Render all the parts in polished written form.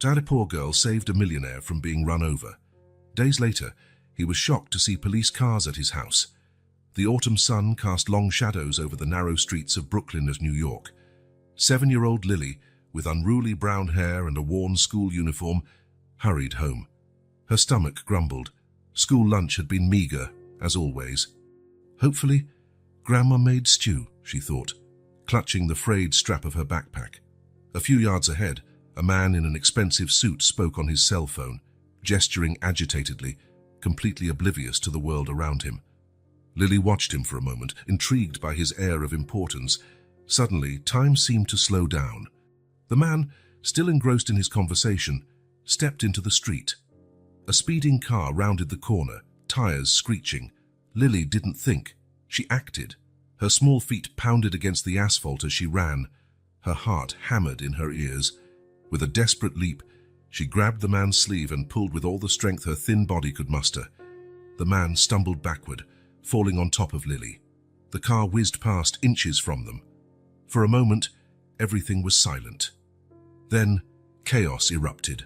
That poor girl saved a millionaire from being run over. Days later, he was shocked to see police cars at his house. The autumn sun cast long shadows over the narrow streets of Brooklyn and New York. 7-year-old Lily, with unruly brown hair and a worn school uniform, hurried home. Her stomach grumbled. School lunch had been meager, as always. Hopefully, Grandma made stew, she thought, clutching the frayed strap of her backpack. A few yards ahead, a man in an expensive suit spoke on his cell phone, gesturing agitatedly, completely oblivious to the world around him. Lily watched him for a moment, intrigued by his air of importance. Suddenly, time seemed to slow down. The man, still engrossed in his conversation, stepped into the street. A speeding car rounded the corner, tires screeching. Lily didn't think. She acted. Her small feet pounded against the asphalt as she ran. Her heart hammered in her ears. With a desperate leap, she grabbed the man's sleeve and pulled with all the strength her thin body could muster. The man stumbled backward, falling on top of Lily. The car whizzed past, inches from them. For a moment, everything was silent. Then, chaos erupted.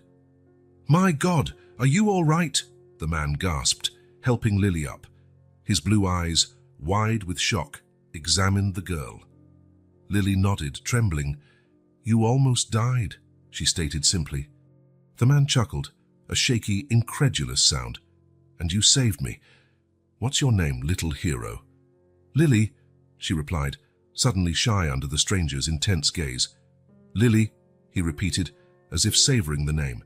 "My God, are you all right?" the man gasped, helping Lily up. His blue eyes, wide with shock, examined the girl. Lily nodded, trembling. "You almost died," she stated simply. The man chuckled, a shaky, incredulous sound. "And you saved me. What's your name, little hero?" "Lily," she replied, suddenly shy under the stranger's intense gaze. "Lily," he repeated, as if savoring the name.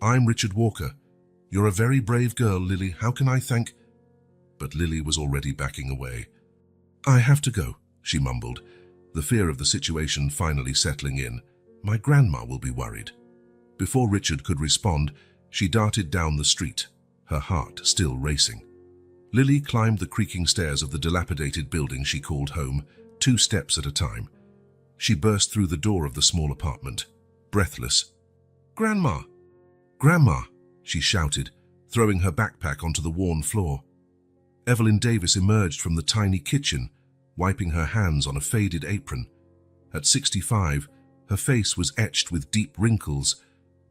"I'm Richard Walker. You're a very brave girl, Lily. How can I thank—" But Lily was already backing away. "I have to go," she mumbled, the fear of the situation finally settling in. "My grandma will be worried." Before Richard could respond, she darted down the street, her heart still racing. Lily climbed the creaking stairs of the dilapidated building she called home, 2 steps at a time. She burst through the door of the small apartment, breathless. "Grandma! Grandma!" she shouted, throwing her backpack onto the worn floor. Evelyn Davis emerged from the tiny kitchen, wiping her hands on a faded apron. At 65, her face was etched with deep wrinkles,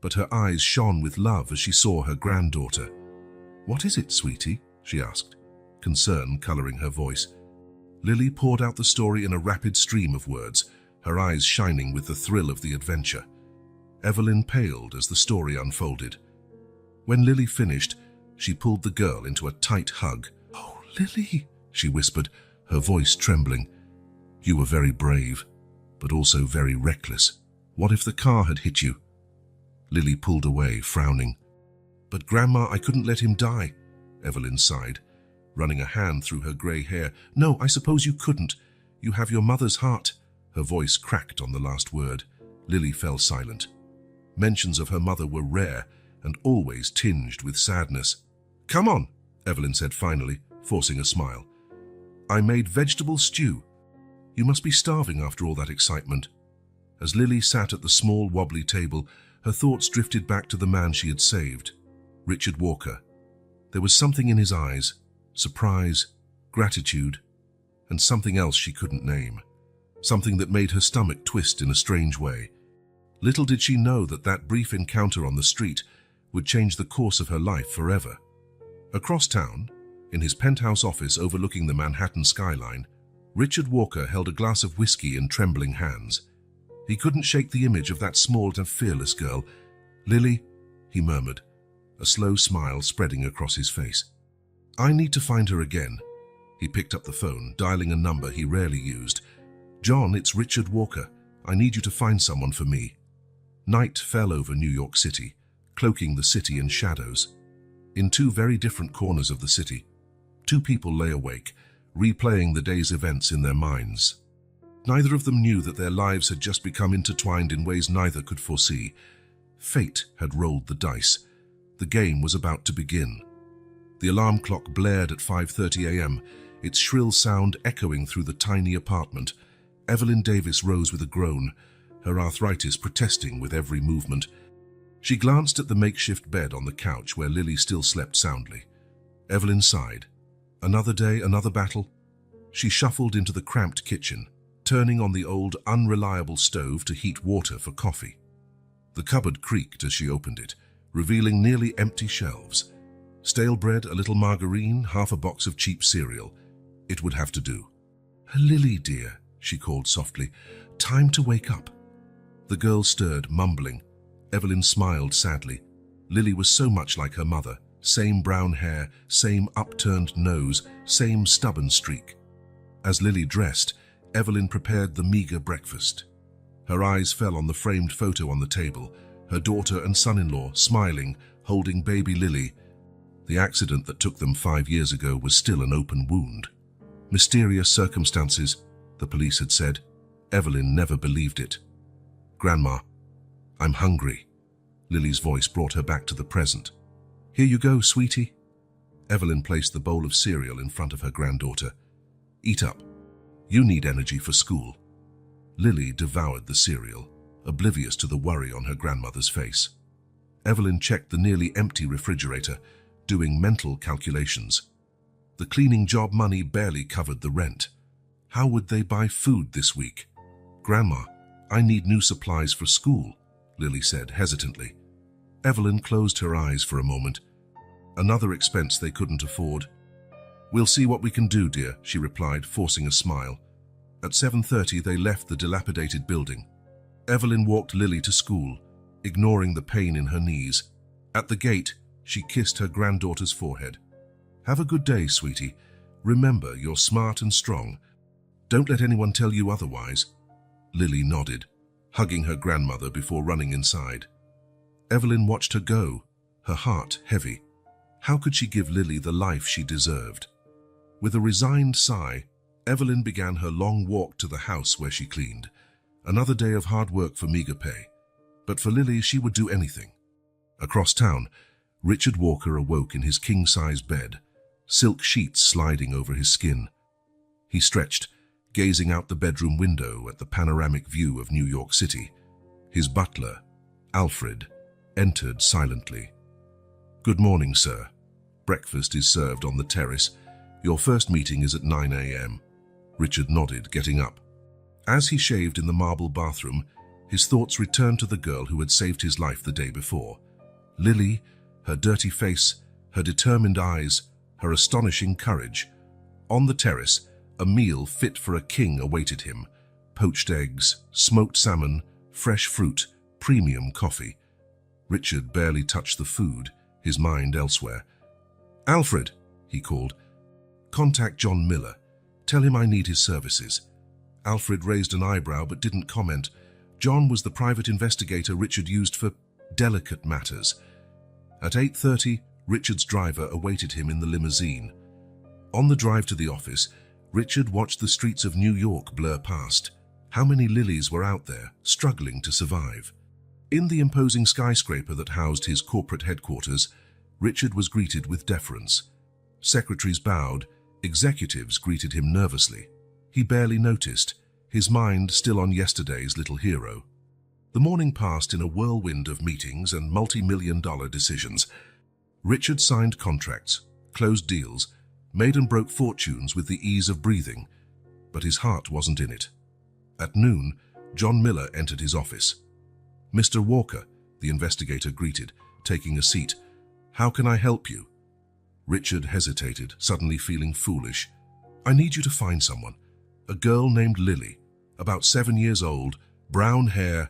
but her eyes shone with love as she saw her granddaughter. "What is it, sweetie?" she asked, concern coloring her voice. Lily poured out the story in a rapid stream of words, her eyes shining with the thrill of the adventure. Evelyn paled as the story unfolded. When Lily finished, she pulled the girl into a tight hug. "Oh, Lily," she whispered, her voice trembling. "You were very brave, but also very reckless. What if the car had hit you?" Lily pulled away, frowning. "But Grandma, I couldn't let him die," Evelyn sighed, running a hand through her grey hair. "No, I suppose you couldn't. You have your mother's heart." Her voice cracked on the last word. Lily fell silent. Mentions of her mother were rare and always tinged with sadness. "Come on," Evelyn said finally, forcing a smile. "I made vegetable stew. You must be starving after all that excitement." As Lily sat at the small, wobbly table, her thoughts drifted back to the man she had saved, Richard Walker. There was something in his eyes, surprise, gratitude, and something else she couldn't name. Something that made her stomach twist in a strange way. Little did she know that that brief encounter on the street would change the course of her life forever. Across town, in his penthouse office overlooking the Manhattan skyline, Richard Walker held a glass of whiskey in trembling hands. He couldn't shake the image of that small and fearless girl. "Lily," he murmured, a slow smile spreading across his face. "I need to find her again." He picked up the phone, dialing a number he rarely used. "John, it's Richard Walker. I need you to find someone for me." Night fell over New York City, cloaking the city in shadows. In 2 very different corners of the city, 2 people lay awake, replaying the day's events in their minds. Neither of them knew that their lives had just become intertwined in ways neither could foresee. Fate had rolled the dice. The game was about to begin. The alarm clock blared at 5:30 a.m., its shrill sound echoing through the tiny apartment. Evelyn Davis rose with a groan, her arthritis protesting with every movement. She glanced at the makeshift bed on the couch where Lily still slept soundly. Evelyn sighed. Another day, another battle. She shuffled into the cramped kitchen, turning on the old, unreliable stove to heat water for coffee. The cupboard creaked as she opened it, revealing nearly empty shelves. Stale bread, a little margarine, half a box of cheap cereal. It would have to do. "Lily, dear," she called softly. "Time to wake up." The girl stirred, mumbling. Evelyn smiled sadly. Lily was so much like her mother. Same brown hair, same upturned nose, same stubborn streak. As Lily dressed, Evelyn prepared the meager breakfast. Her eyes fell on the framed photo on the table, her daughter and son-in-law smiling, holding baby Lily. The accident that took them 5 years ago was still an open wound. Mysterious circumstances, the police had said. Evelyn never believed it. "Grandma, I'm hungry." Lily's voice brought her back to the present. "Here you go, sweetie." Evelyn placed the bowl of cereal in front of her granddaughter. "Eat up. You need energy for school." Lily devoured the cereal, oblivious to the worry on her grandmother's face. Evelyn checked the nearly empty refrigerator, doing mental calculations. The cleaning job money barely covered the rent. How would they buy food this week? "Grandma, I need new supplies for school," Lily said hesitantly. Evelyn closed her eyes for a moment. Another expense they couldn't afford. "We'll see what we can do, dear," she replied, forcing a smile. At 7:30 they left the dilapidated building. Evelyn walked Lily to school, ignoring the pain in her knees. At the gate, she kissed her granddaughter's forehead. "Have a good day, sweetie. Remember, you're smart and strong. Don't let anyone tell you otherwise." Lily nodded, hugging her grandmother before running inside. Evelyn watched her go, her heart heavy. How could she give Lily the life she deserved? With a resigned sigh, Evelyn began her long walk to the house where she cleaned. Another day of hard work for meager pay. But for Lily, she would do anything. Across town, Richard Walker awoke in his king-size bed, silk sheets sliding over his skin. He stretched, gazing out the bedroom window at the panoramic view of New York City. His butler, Alfred, entered silently. "Good morning, sir. Breakfast is served on the terrace. Your first meeting is at 9 a.m. Richard nodded, getting up. As he shaved in the marble bathroom, his thoughts returned to the girl who had saved his life the day before. Lily, her dirty face, her determined eyes, her astonishing courage. On the terrace, a meal fit for a king awaited him. Poached eggs, smoked salmon, fresh fruit, premium coffee. Richard barely touched the food, his mind elsewhere. "Alfred," he called. "Contact John Miller. Tell him I need his services." Alfred raised an eyebrow but didn't comment. John was the private investigator Richard used for delicate matters. At 8:30, Richard's driver awaited him in the limousine. On the drive to the office, Richard watched the streets of New York blur past. How many Lilies were out there, struggling to survive? In the imposing skyscraper that housed his corporate headquarters, Richard was greeted with deference. Secretaries bowed, executives greeted him nervously. He barely noticed, his mind still on yesterday's little hero. The morning passed in a whirlwind of meetings and multi-million-dollar decisions. Richard signed contracts, closed deals, made and broke fortunes with the ease of breathing, but his heart wasn't in it. At noon, John Miller entered his office. "Mr. Walker," the investigator greeted, taking a seat. "How can I help you?" Richard hesitated, suddenly feeling foolish. "I need you to find someone. A girl named Lily, about 7 years old, brown hair.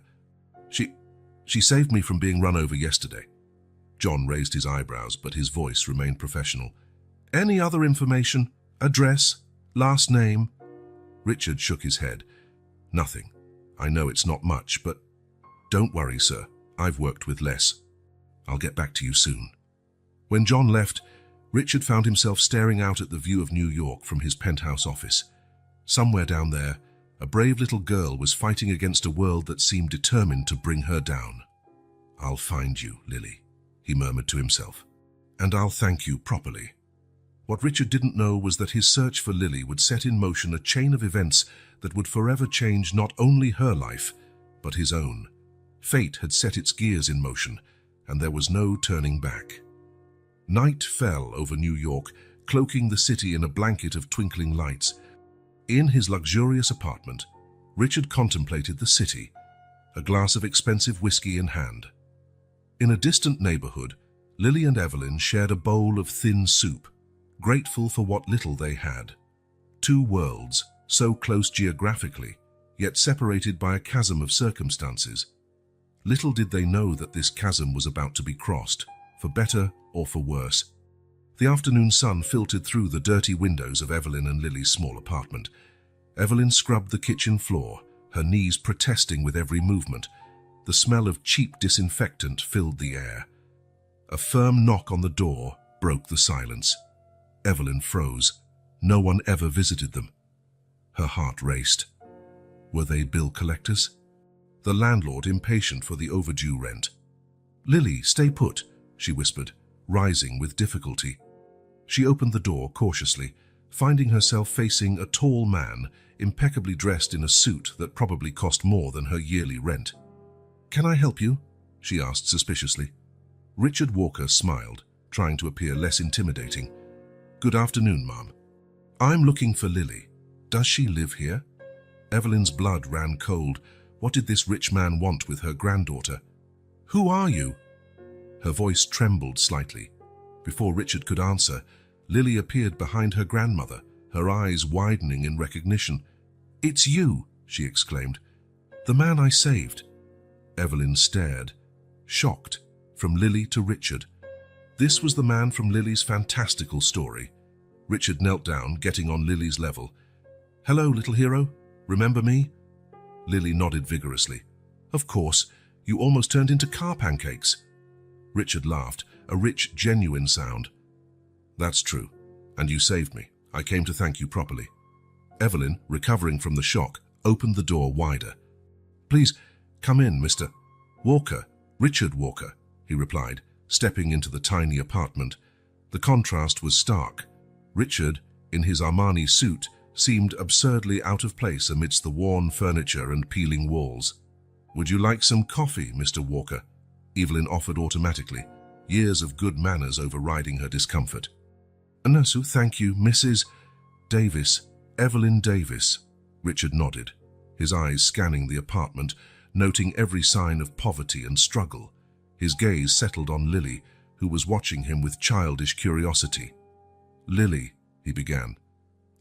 She saved me from being run over yesterday." John raised his eyebrows, but his voice remained professional. "Any other information? Address? Last name?" Richard shook his head. "Nothing. I know it's not much, but don't worry, sir. I've worked with less. I'll get back to you soon." When John left, Richard found himself staring out at the view of New York from his penthouse office. Somewhere down there, a brave little girl was fighting against a world that seemed determined to bring her down. "I'll find you, Lily," he murmured to himself. "And I'll thank you properly." What Richard didn't know was that his search for Lily would set in motion a chain of events that would forever change not only her life, but his own. Fate had set its gears in motion, and there was no turning back. Night fell over New York, cloaking the city in a blanket of twinkling lights. In his luxurious apartment, Richard contemplated the city. a glass of expensive whiskey in hand. In a distant neighborhood, Lily and Evelyn shared a bowl of thin soup, grateful for what little they had. Two worlds, so close geographically, yet separated by a chasm of circumstances. Little did they know that this chasm was about to be crossed, for better or for worse. The afternoon sun filtered through the dirty windows of Evelyn and Lily's small apartment. Evelyn scrubbed the kitchen floor, her knees protesting with every movement. The smell of cheap disinfectant filled the air. A firm knock on the door broke the silence. Evelyn froze. No one ever visited them. Her heart raced. Were they bill collectors? The landlord impatient for the overdue rent. "Lily, stay put," she whispered, rising with difficulty. She opened the door cautiously, finding herself facing a tall man, impeccably dressed in a suit that probably cost more than her yearly rent. "Can I help you?" she asked suspiciously. Richard Walker smiled, trying to appear less intimidating. "Good afternoon, ma'am. I'm looking for Lily. Does she live here?" Evelyn's blood ran cold. What did this rich man want with her granddaughter? "Who are you?" Her voice trembled slightly. Before Richard could answer, Lily appeared behind her grandmother, her eyes widening in recognition. "It's you," she exclaimed. "The man I saved." Evelyn stared, shocked, from Lily to Richard. This was the man from Lily's fantastical story. Richard knelt down, getting on Lily's level. "Hello, little hero. Remember me?" Lily nodded vigorously. "Of course. You almost turned into car pancakes." Richard laughed, a rich, genuine sound. "That's true. And you saved me. I came to thank you properly." Evelyn, recovering from the shock, opened the door wider. "Please, come in, Mr. Walker, Richard Walker," he replied, stepping into the tiny apartment. The contrast was stark. Richard, in his Armani suit, seemed absurdly out of place amidst the worn furniture and peeling walls. "Would you like some coffee, Mr. Walker?" Evelyn offered automatically, years of good manners overriding her discomfort. "No, sir, thank you, Mrs. Davis, Evelyn Davis." Richard nodded, his eyes scanning the apartment, noting every sign of poverty and struggle. His gaze settled on Lily, who was watching him with childish curiosity. "Lily," he began,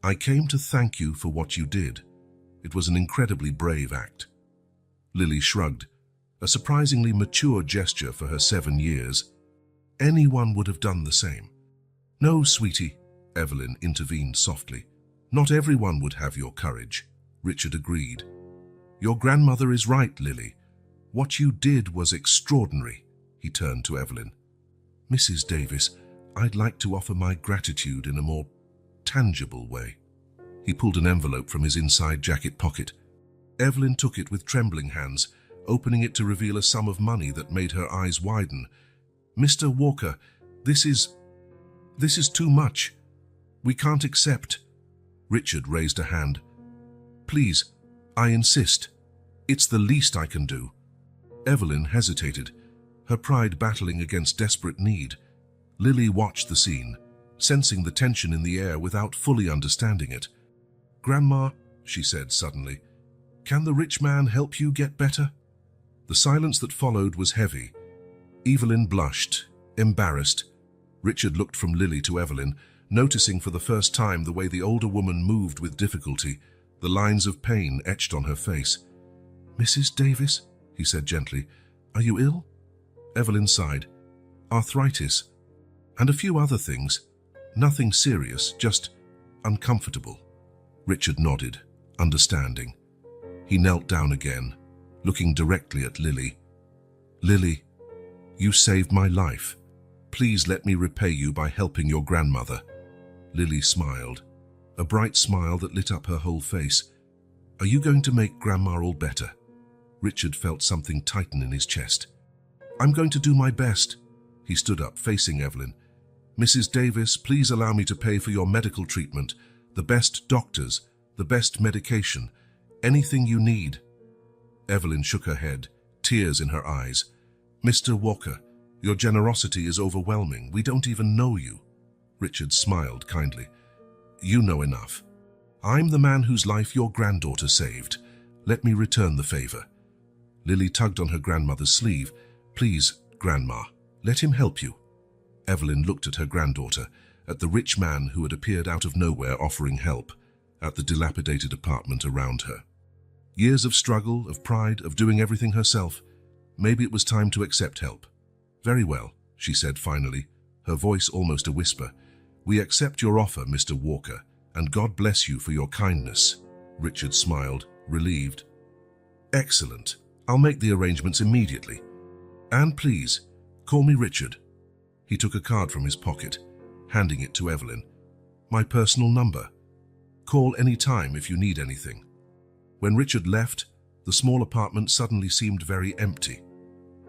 "I came to thank you for what you did. It was an incredibly brave act." Lily shrugged, a surprisingly mature gesture for her 7 years. "Anyone would have done the same." "No, sweetie," Evelyn intervened softly. "Not everyone would have your courage." Richard agreed. "Your grandmother is right, Lily. What you did was extraordinary." He turned to Evelyn. "Mrs. Davis, I'd like to offer my gratitude in a more tangible way." He pulled an envelope from his inside jacket pocket. Evelyn took it with trembling hands, opening it to reveal a sum of money that made her eyes widen. "Mr. Walker, this is too much. We can't accept." Richard raised a hand. "Please, I insist. It's the least I can do." Evelyn hesitated, her pride battling against desperate need. Lily watched the scene, sensing the tension in the air without fully understanding it. "Grandma," she said suddenly, "can the rich man help you get better?" The silence that followed was heavy. Evelyn blushed, embarrassed. Richard looked from Lily to Evelyn, noticing for the first time the way the older woman moved with difficulty, the lines of pain etched on her face. "Mrs. Davis," he said gently, "are you ill?" Evelyn sighed. "Arthritis. And a few other things. Nothing serious, just uncomfortable." Richard nodded, understanding. He knelt down again, looking directly at Lily. "Lily, you saved my life. Please let me repay you by helping your grandmother." Lily smiled, a bright smile that lit up her whole face. "Are you going to make Grandma all better?" Richard felt something tighten in his chest. "I'm going to do my best." He stood up, facing Evelyn. "Mrs. Davis, please allow me to pay for your medical treatment, the best doctors, the best medication, anything you need." Evelyn shook her head, tears in her eyes. "Mr. Walker, your generosity is overwhelming. We don't even know you." Richard smiled kindly. "You know enough. I'm the man whose life your granddaughter saved. Let me return the favor." Lily tugged on her grandmother's sleeve. "Please, Grandma, let him help you." Evelyn looked at her granddaughter, at the rich man who had appeared out of nowhere offering help, at the dilapidated apartment around her. Years of struggle, of pride, of doing everything herself. Maybe it was time to accept help. "Very well," she said finally, her voice almost a whisper. "We accept your offer, Mr. Walker, and God bless you for your kindness." Richard smiled, relieved. "Excellent. I'll make the arrangements immediately. And please, call me Richard." He took a card from his pocket, handing it to Evelyn. "My personal number. Call any time if you need anything." When Richard left, the small apartment suddenly seemed very empty.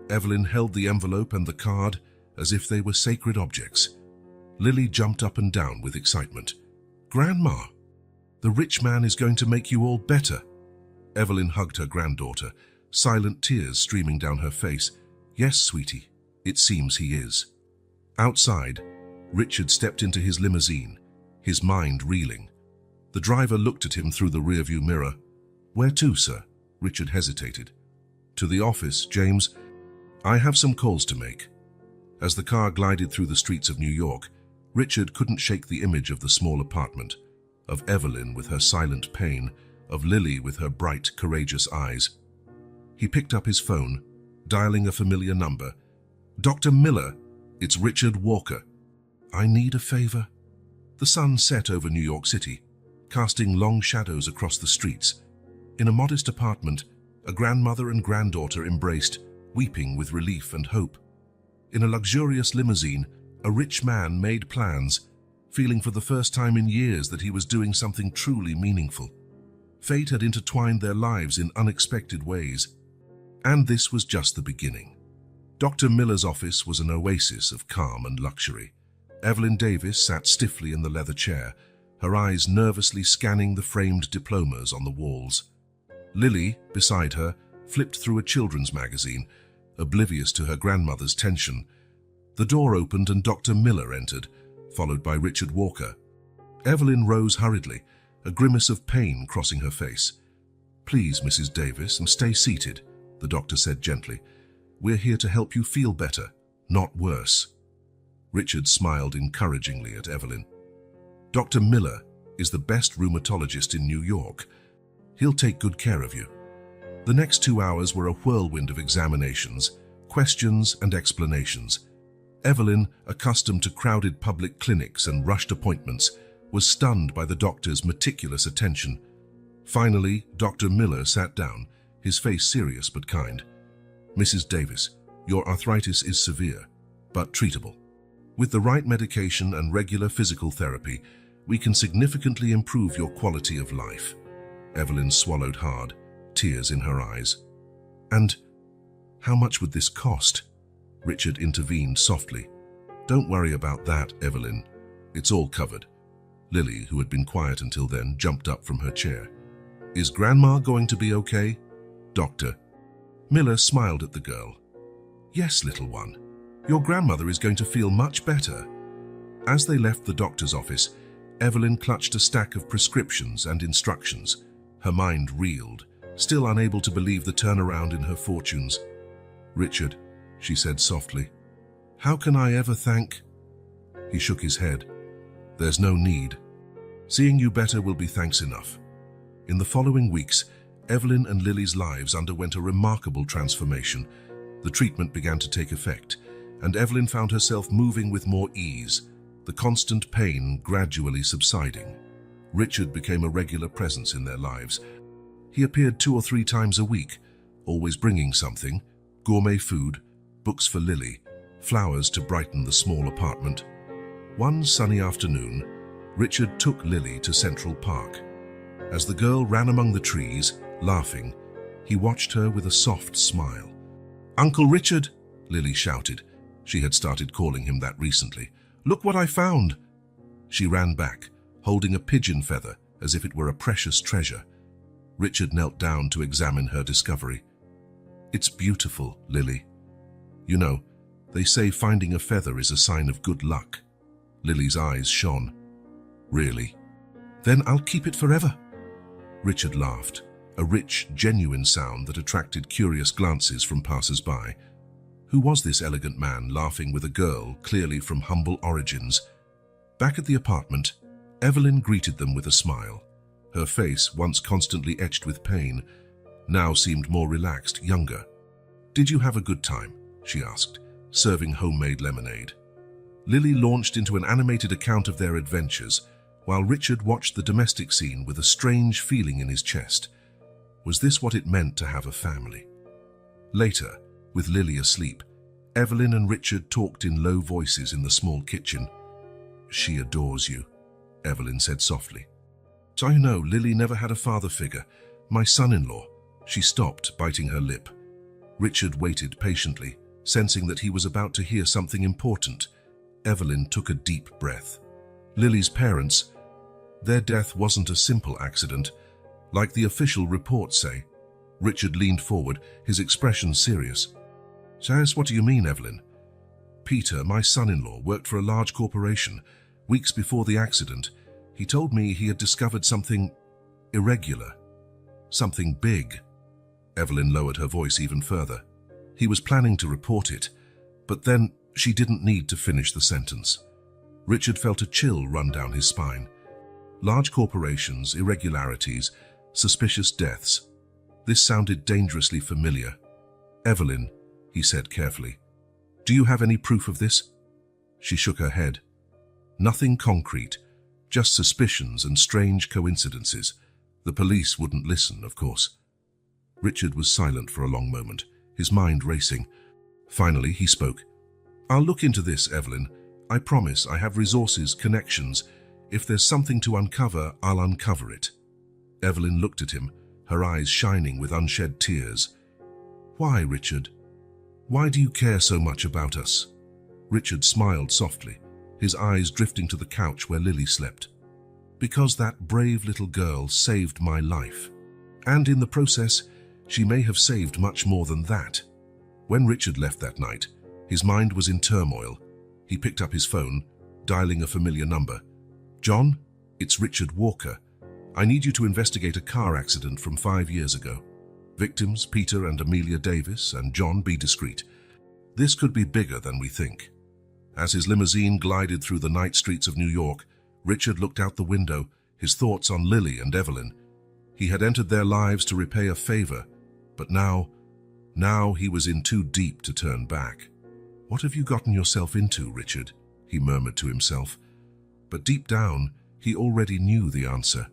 Evelyn held the envelope and the card as if they were sacred objects. Lily jumped up and down with excitement. "Grandma, the rich man is going to make you all better." Evelyn hugged her granddaughter, silent tears streaming down her face. "Yes, sweetie, it seems he is." Outside, Richard stepped into his limousine, his mind reeling. The driver looked at him through the rearview mirror. "Where to, sir?" Richard hesitated. "To the office, James. I have some calls to make." As the car glided through the streets of New York, Richard couldn't shake the image of the small apartment, of Evelyn with her silent pain, of Lily with her bright, courageous eyes. He picked up his phone, dialing a familiar number. "Dr. Miller, it's Richard Walker. I need a favor." The sun set over New York City, casting long shadows across the streets. In a modest apartment, a grandmother and granddaughter embraced, weeping with relief and hope. In a luxurious limousine, a rich man made plans, feeling for the first time in years that he was doing something truly meaningful. Fate had intertwined their lives in unexpected ways. And this was just the beginning. Dr. Miller's office was an oasis of calm and luxury. Evelyn Davis sat stiffly in the leather chair, her eyes nervously scanning the framed diplomas on the walls. Lily, beside her, flipped through a children's magazine, oblivious to her grandmother's tension. The door opened and Dr. Miller entered, followed by Richard Walker. Evelyn rose hurriedly, a grimace of pain crossing her face. "Please, Mrs. Davis, and stay seated," the doctor said gently. "We're here to help you feel better, not worse." Richard smiled encouragingly at Evelyn. "Dr. Miller is the best rheumatologist in New York. He'll take good care of you." The next 2 hours were a whirlwind of examinations, questions and explanations. Evelyn, accustomed to crowded public clinics and rushed appointments, was stunned by the doctor's meticulous attention. Finally, Dr. Miller sat down, his face serious but kind. "Mrs. Davis, your arthritis is severe, but treatable. With the right medication and regular physical therapy, we can significantly improve your quality of life." Evelyn swallowed hard, tears in her eyes. "And how much would this cost?" Richard intervened softly. "Don't worry about that, Evelyn. It's all covered." Lily, who had been quiet until then, jumped up from her chair. "Is Grandma going to be okay, Doctor?" Miller smiled at the girl. "Yes, little one. Your grandmother is going to feel much better." As they left the doctor's office, Evelyn clutched a stack of prescriptions and instructions. Her mind reeled, still unable to believe the turnaround in her fortunes. "Richard," she said softly, "how can I ever thank—" He shook his head. "There's no need. Seeing you better will be thanks enough." In the following weeks, Evelyn and Lily's lives underwent a remarkable transformation. The treatment began to take effect, and Evelyn found herself moving with more ease, the constant pain gradually subsiding. Richard became a regular presence in their lives. He appeared 2 or 3 times a week, always bringing something: gourmet food, books for Lily, flowers to brighten the small apartment. One sunny afternoon, Richard took Lily to Central Park. As the girl ran among the trees, laughing, he watched her with a soft smile. "Uncle Richard," Lily shouted. She had started calling him that recently. "Look what I found!" She ran back, holding a pigeon feather as if it were a precious treasure. Richard knelt down to examine her discovery. "It's beautiful, Lily. You know, they say finding a feather is a sign of good luck." Lily's eyes shone. "Really? Then I'll keep it forever." Richard laughed, a rich, genuine sound that attracted curious glances from passers-by. Who was this elegant man laughing with a girl clearly from humble origins? Back at the apartment, Evelyn greeted them with a smile. Her face, once constantly etched with pain, now seemed more relaxed, younger. "Did you have a good time?" she asked, serving homemade lemonade. Lily launched into an animated account of their adventures, while Richard watched the domestic scene with a strange feeling in his chest. Was this what it meant to have a family? Later, with Lily asleep, Evelyn and Richard talked in low voices in the small kitchen. "She adores you," Evelyn said softly. "I know, Lily never had a father figure. My son-in-law." She stopped, biting her lip. Richard waited patiently, sensing that he was about to hear something important. Evelyn took a deep breath. Lily's parents, their death wasn't a simple accident, like the official reports say. Richard leaned forward, his expression serious. "Yes, what do you mean, Evelyn?" "Peter, my son-in-law, worked for a large corporation. Weeks before the accident, he told me he had discovered something irregular, something big." Evelyn lowered her voice even further. "He was planning to report it, but then she didn't need to finish the sentence." Richard felt a chill run down his spine. Large corporations, irregularities, suspicious deaths. This sounded dangerously familiar. "Evelyn," he said carefully, "do you have any proof of this?" She shook her head. "Nothing concrete, just suspicions and strange coincidences. The police wouldn't listen, of course." Richard was silent for a long moment, his mind racing. Finally, he spoke. "I'll look into this, Evelyn. I promise I have resources, connections. If there's something to uncover, I'll uncover it." Evelyn looked at him, her eyes shining with unshed tears. "Why, Richard? Why do you care so much about us?" Richard smiled softly, his eyes drifting to the couch where Lily slept. "Because that brave little girl saved my life. And in the process, she may have saved much more than that." When Richard left that night, his mind was in turmoil. He picked up his phone, dialing a familiar number. "John, it's Richard Walker. I need you to investigate a car accident from 5 years ago. Victims, Peter and Amelia Davis, and John, be discreet. This could be bigger than we think." As his limousine glided through the night streets of New York, Richard looked out the window, his thoughts on Lily and Evelyn. He had entered their lives to repay a favor, but now he was in too deep to turn back. "What have you gotten yourself into, Richard?" he murmured to himself. But deep down, he already knew the answer.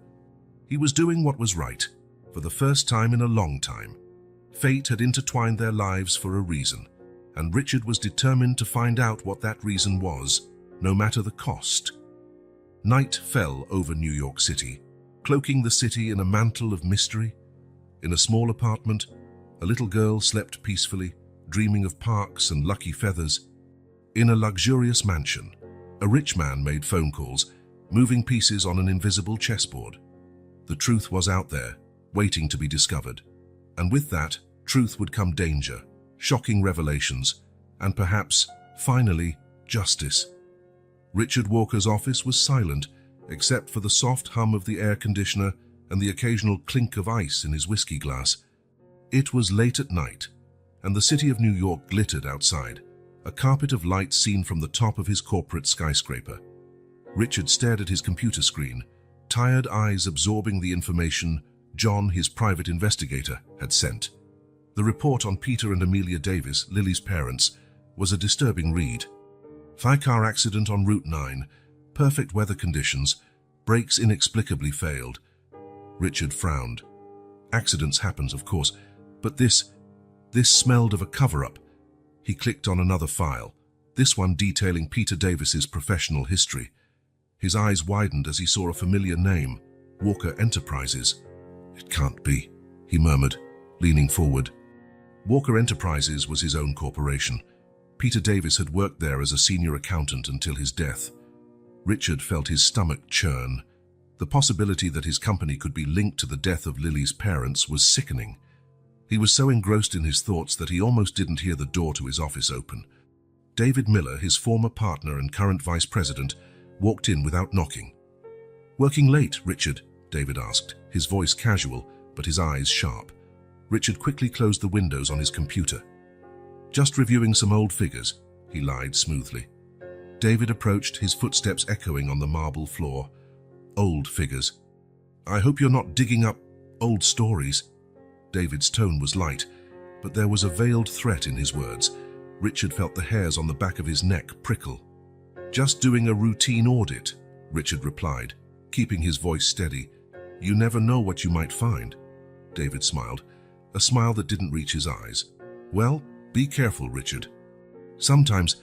He was doing what was right, for the first time in a long time. Fate had intertwined their lives for a reason, and Richard was determined to find out what that reason was, no matter the cost. Night fell over New York City, cloaking the city in a mantle of mystery. In a small apartment, a little girl slept peacefully, dreaming of parks and lucky feathers. In a luxurious mansion, a rich man made phone calls, moving pieces on an invisible chessboard. The truth was out there, waiting to be discovered. And with that, truth would come danger, shocking revelations, and perhaps, finally, justice. Richard Walker's office was silent, except for the soft hum of the air conditioner and the occasional clink of ice in his whiskey glass. It was late at night, and the city of New York glittered outside, a carpet of light seen from the top of his corporate skyscraper. Richard stared at his computer screen, tired eyes absorbing the information John, his private investigator, had sent. The report on Peter and Amelia Davis, Lily's parents, was a disturbing read. Car accident on Route 9, perfect weather conditions, brakes inexplicably failed. Richard frowned. Accidents happens, of course, but this smelled of a cover-up. He clicked on another file, this one detailing Peter Davis's professional history. His eyes widened as he saw a familiar name, Walker Enterprises. "It can't be," he murmured, leaning forward. Walker Enterprises was his own corporation. Peter Davis had worked there as a senior accountant until his death. Richard felt his stomach churn. The possibility that his company could be linked to the death of Lily's parents was sickening. He was so engrossed in his thoughts that he almost didn't hear the door to his office open. David Miller, his former partner and current vice president, walked in without knocking. "Working late, Richard?" David asked, his voice casual, but his eyes sharp. Richard quickly closed the windows on his computer. "Just reviewing some old figures," he lied smoothly. David approached, his footsteps echoing on the marble floor. "Old figures. I hope you're not digging up old stories." David's tone was light, but there was a veiled threat in his words. Richard felt the hairs on the back of his neck prickle. "Just doing a routine audit," Richard replied, keeping his voice steady. "You never know what you might find." David smiled, a smile that didn't reach his eyes. "Well, be careful, Richard. Sometimes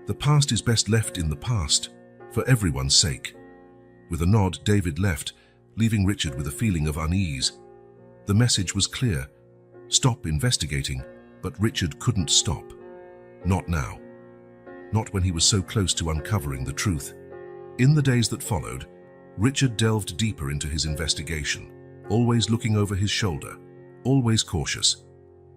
the past is best left in the past, for everyone's sake." With a nod, David left, leaving Richard with a feeling of unease. The message was clear. Stop investigating, but Richard couldn't stop. Not now. Not when he was so close to uncovering the truth. In the days that followed, Richard delved deeper into his investigation, always looking over his shoulder, always cautious.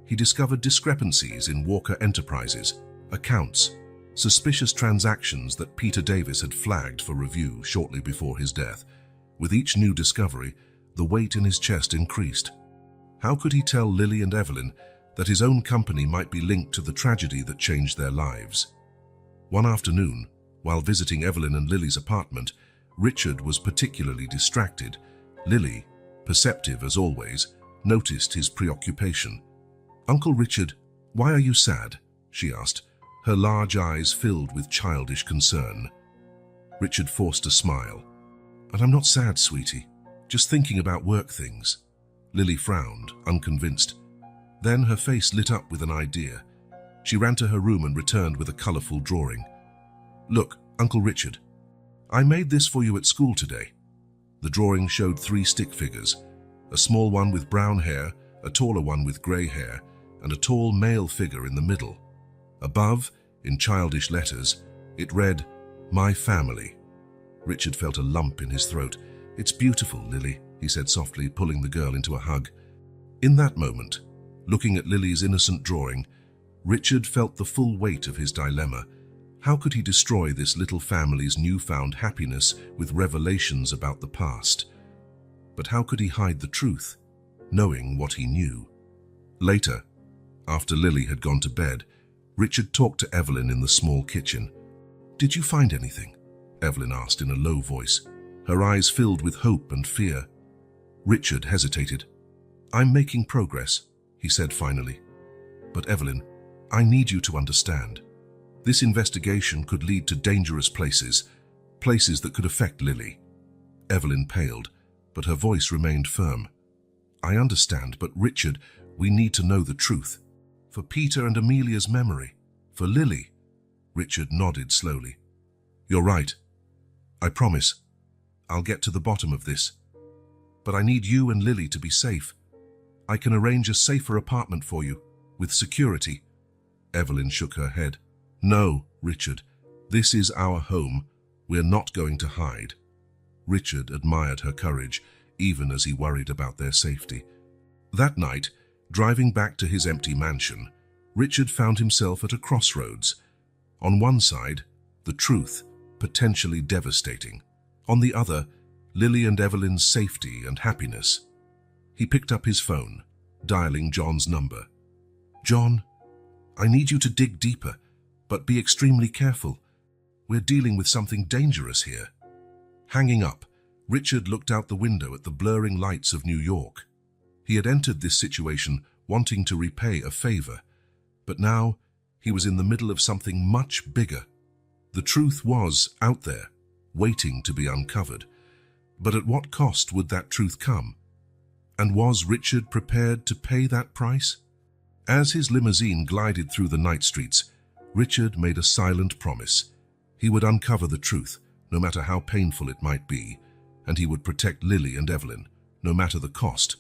He discovered discrepancies in Walker Enterprises, accounts, suspicious transactions that Peter Davis had flagged for review shortly before his death. With each new discovery, the weight in his chest increased. How could he tell Lily and Evelyn that his own company might be linked to the tragedy that changed their lives? One afternoon, while visiting Evelyn and Lily's apartment, Richard was particularly distracted. Lily, perceptive as always, noticed his preoccupation. "Uncle Richard, why are you sad?" she asked, her large eyes filled with childish concern. Richard forced a smile. "And I'm not sad, sweetie. Just thinking about work things." Lily frowned, unconvinced. Then her face lit up with an idea. She ran to her room and returned with a colorful drawing. "Look, Uncle Richard, I made this for you at school today." The drawing showed 3 stick figures, a small one with brown hair, a taller one with gray hair, and a tall male figure in the middle. Above, in childish letters, it read, "My family." Richard felt a lump in his throat. "It's beautiful, Lily," he said softly, pulling the girl into a hug. In that moment, looking at Lily's innocent drawing, Richard felt the full weight of his dilemma. How could he destroy this little family's newfound happiness with revelations about the past? But how could he hide the truth, knowing what he knew? Later, after Lily had gone to bed, Richard talked to Evelyn in the small kitchen. "Did you find anything?" Evelyn asked in a low voice, her eyes filled with hope and fear. Richard hesitated. "I'm making progress," he said finally. "But Evelyn, I need you to understand. This investigation could lead to dangerous places, places that could affect Lily." Evelyn paled, but her voice remained firm. "I understand, but Richard, we need to know the truth. For Peter and Amelia's memory, for Lily." Richard nodded slowly. "You're right. I promise. I'll get to the bottom of this. But I need you and Lily to be safe. I can arrange a safer apartment for you, with security." Evelyn shook her head. "No, Richard. This is our home. We're not going to hide." Richard admired her courage, even as he worried about their safety. That night, driving back to his empty mansion, Richard found himself at a crossroads. On one side, the truth, potentially devastating. On the other, Lily and Evelyn's safety and happiness. He picked up his phone, dialing John's number. "John, I need you to dig deeper, but be extremely careful. We're dealing with something dangerous here." Hanging up, Richard looked out the window at the blurring lights of New York. He had entered this situation wanting to repay a favor, but now he was in the middle of something much bigger. The truth was out there, waiting to be uncovered. But at what cost would that truth come? And was Richard prepared to pay that price? As his limousine glided through the night streets, Richard made a silent promise. He would uncover the truth, no matter how painful it might be, and he would protect Lily and Evelyn, no matter the cost.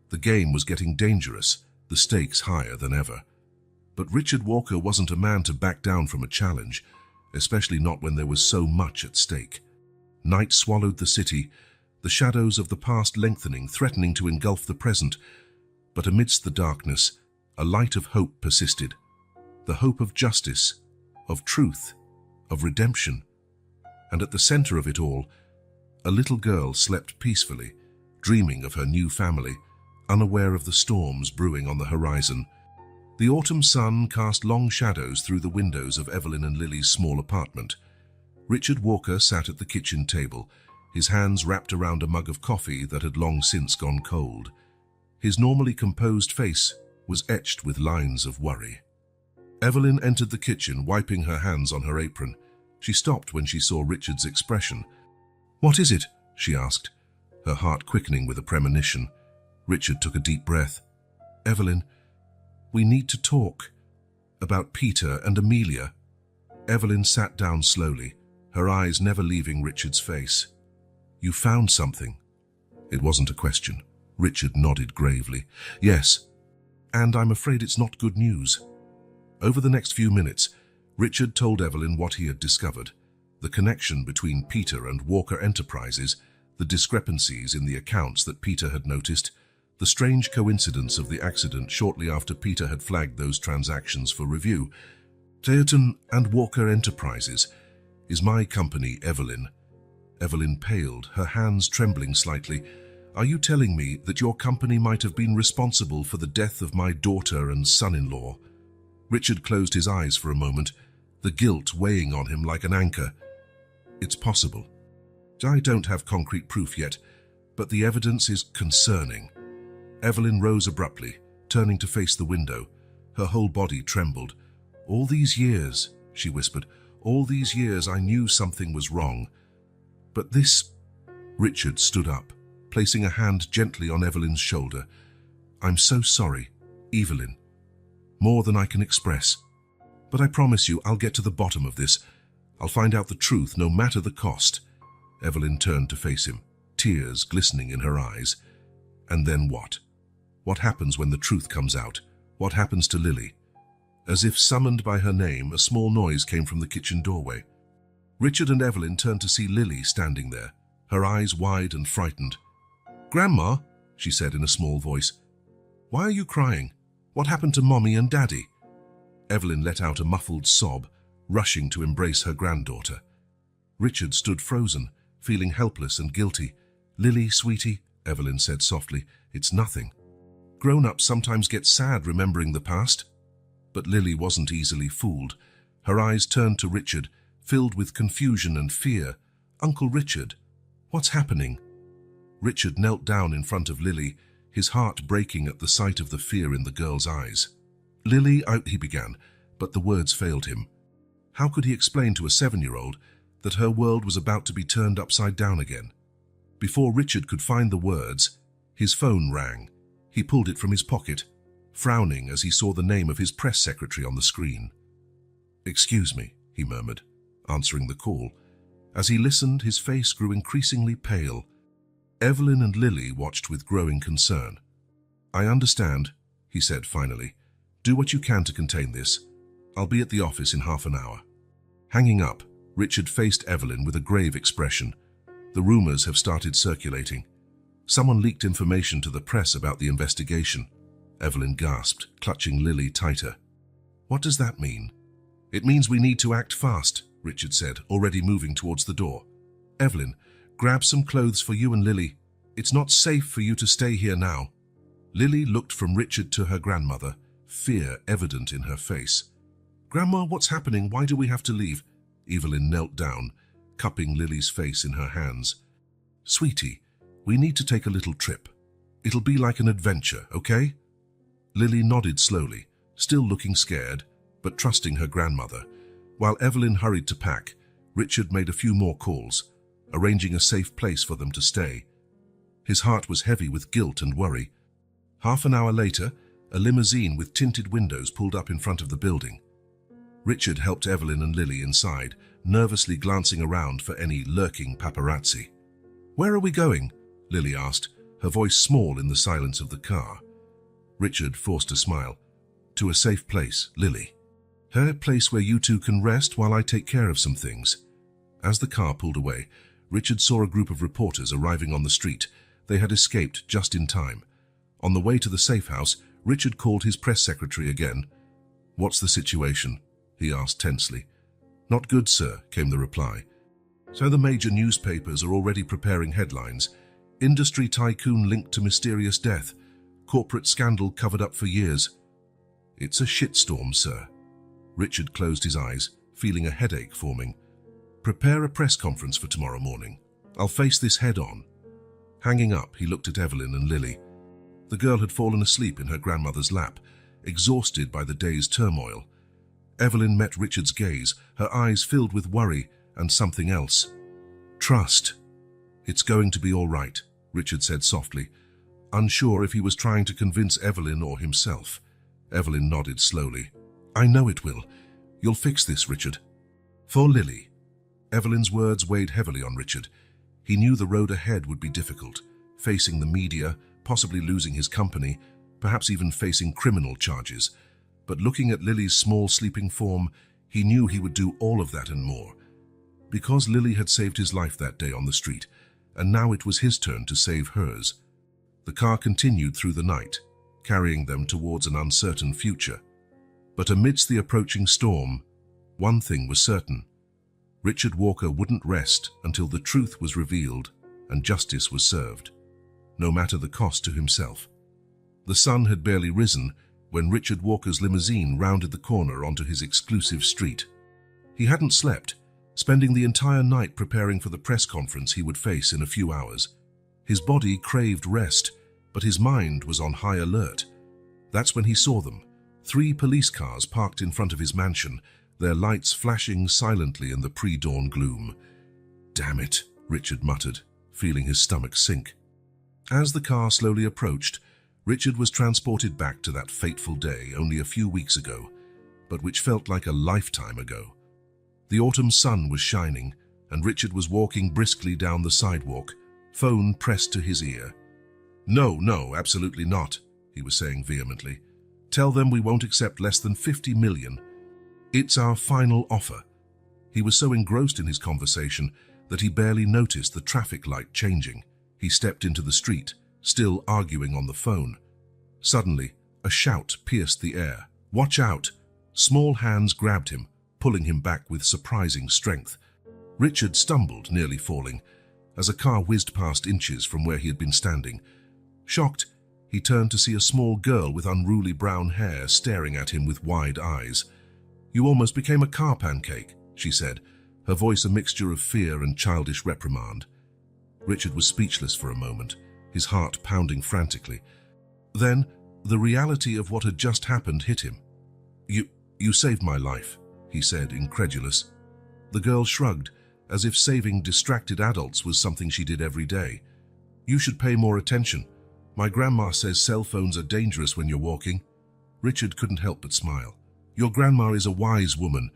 The game was getting dangerous, the stakes higher than ever. But Richard Walker wasn't a man to back down from a challenge, especially not when there was so much at stake. Night swallowed the city, the shadows of the past lengthening, threatening to engulf the present. But amidst the darkness, a light of hope persisted. The hope of justice, of truth, of redemption. And at the center of it all, a little girl slept peacefully, dreaming of her new family, unaware of the storms brewing on the horizon. The autumn sun cast long shadows through the windows of Evelyn and Lily's small apartment. Richard Walker sat at the kitchen table, his hands wrapped around a mug of coffee that had long since gone cold. His normally composed face was etched with lines of worry. Evelyn entered the kitchen, wiping her hands on her apron. She stopped when she saw Richard's expression. "What is it?" she asked, her heart quickening with a premonition. Richard took a deep breath. "Evelyn, we need to talk about Peter and Amelia." Evelyn sat down slowly, her eyes never leaving Richard's face. "You found something?" It wasn't a question. Richard nodded gravely. "Yes, and I'm afraid it's not good news." Over the next few minutes, Richard told Evelyn what he had discovered: the connection between Peter and Walker Enterprises, the discrepancies in the accounts that Peter had noticed, the strange coincidence of the accident shortly after Peter had flagged those transactions for review. "Teaton and Walker Enterprises is my company, Evelyn." Evelyn paled, her hands trembling slightly. "Are you telling me that your company might have been responsible for the death of my daughter and son-in-law?" Richard closed his eyes for a moment, the guilt weighing on him like an anchor. "It's possible. I don't have concrete proof yet, but the evidence is concerning." Evelyn rose abruptly, turning to face the window. Her whole body trembled. "All these years," she whispered, "all these years I knew something was wrong. But this—" Richard stood up, placing a hand gently on Evelyn's shoulder. "I'm so sorry, Evelyn. More than I can express. But I promise you I'll get to the bottom of this. I'll find out the truth, no matter the cost." Evelyn turned to face him, tears glistening in her eyes. "And then what? What happens when the truth comes out? What happens to Lily?" As if summoned by her name, a small noise came from the kitchen doorway. Richard and Evelyn turned to see Lily standing there, her eyes wide and frightened. "Grandma," she said in a small voice, "why are you crying? What happened to Mommy and Daddy?" Evelyn let out a muffled sob, rushing to embrace her granddaughter. Richard stood frozen, feeling helpless and guilty. "Lily, sweetie," Evelyn said softly, "it's nothing. Grown-ups sometimes get sad remembering the past." But Lily wasn't easily fooled. Her eyes turned to Richard, filled with confusion and fear. "Uncle Richard, what's happening?" Richard knelt down in front of Lily, his heart breaking at the sight of the fear in the girl's eyes. "Lily," he began, but the words failed him. How could he explain to a 7-year-old that her world was about to be turned upside down again? Before Richard could find the words, his phone rang. He pulled it from his pocket, frowning as he saw the name of his press secretary on the screen. "Excuse me," he murmured, answering the call. As he listened, his face grew increasingly pale. Evelyn and Lily watched with growing concern. "I understand," he said finally. "Do what you can to contain this. I'll be at the office in half an hour." Hanging up, Richard faced Evelyn with a grave expression. "The rumors have started circulating. Someone leaked information to the press about the investigation." Evelyn gasped, clutching Lily tighter. "What does that mean?" "It means we need to act fast," Richard said, already moving towards the door. "Evelyn, grab some clothes for you and Lily. It's not safe for you to stay here now." Lily looked from Richard to her grandmother, fear evident in her face. "Grandma, what's happening? Why do we have to leave?" Evelyn knelt down, cupping Lily's face in her hands. "Sweetie, we need to take a little trip. It'll be like an adventure, okay?" Lily nodded slowly, still looking scared, but trusting her grandmother. While Evelyn hurried to pack, Richard made a few more calls, arranging a safe place for them to stay. His heart was heavy with guilt and worry. Half an hour later, a limousine with tinted windows pulled up in front of the building. Richard helped Evelyn and Lily inside, nervously glancing around for any lurking paparazzi. "Where are we going?" Lily asked, her voice small in the silence of the car. Richard forced a smile. "To a safe place, Lily. A place where you two can rest while I take care of some things." As the car pulled away, Richard saw a group of reporters arriving on the street. They had escaped just in time. On the way to the safe house, Richard called his press secretary again. "What's the situation?" he asked tensely. "Not good, sir," came the reply. "So the major newspapers are already preparing headlines. Industry tycoon linked to mysterious death. Corporate scandal covered up for years. It's a shitstorm, sir. Richard closed his eyes, feeling a headache forming. Prepare a press conference for tomorrow morning. I'll face this head on. Hanging up, he looked at Evelyn and Lily. The girl had fallen asleep in her grandmother's lap, exhausted by the day's turmoil. Evelyn met Richard's gaze, her eyes filled with worry and something else. Trust. It's going to be all right, Richard said softly, unsure if he was trying to convince Evelyn or himself. Evelyn nodded slowly. I know it will. You'll fix this, Richard. For Lily. Evelyn's words weighed heavily on Richard. He knew the road ahead would be difficult, facing the media, possibly losing his company, perhaps even facing criminal charges. But looking at Lily's small sleeping form, he knew he would do all of that and more. Because Lily had saved his life that day on the street, and now it was his turn to save hers. The car continued through the night, carrying them towards an uncertain future. But amidst the approaching storm, one thing was certain. Richard Walker wouldn't rest until the truth was revealed and justice was served, no matter the cost to himself. The sun had barely risen when Richard Walker's limousine rounded the corner onto his exclusive street. He hadn't slept, spending the entire night preparing for the press conference he would face in a few hours. His body craved rest, but his mind was on high alert. That's when he saw them, 3 police cars parked in front of his mansion, their lights flashing silently in the pre-dawn gloom. Damn it, Richard muttered, feeling his stomach sink. As the car slowly approached, Richard was transported back to that fateful day only a few weeks ago, but which felt like a lifetime ago. The autumn sun was shining, and Richard was walking briskly down the sidewalk, phone pressed to his ear. No, absolutely not, he was saying vehemently. Tell them we won't accept less than 50 million. It's our final offer. He was so engrossed in his conversation that he barely noticed the traffic light changing. He stepped into the street, still arguing on the phone. Suddenly, a shout pierced the air. Watch out! Small hands grabbed him, pulling him back with surprising strength. Richard stumbled, nearly falling, as a car whizzed past inches from where he had been standing. Shocked, he turned to see a small girl with unruly brown hair staring at him with wide eyes. You almost became a car pancake, she said, her voice a mixture of fear and childish reprimand. Richard was speechless for a moment, his heart pounding frantically. Then, the reality of what had just happened hit him. You saved my life, he said, incredulous. The girl shrugged, as if saving distracted adults was something she did every day. You should pay more attention. My grandma says cell phones are dangerous when you're walking. Richard couldn't help but smile. Your grandma is a wise woman.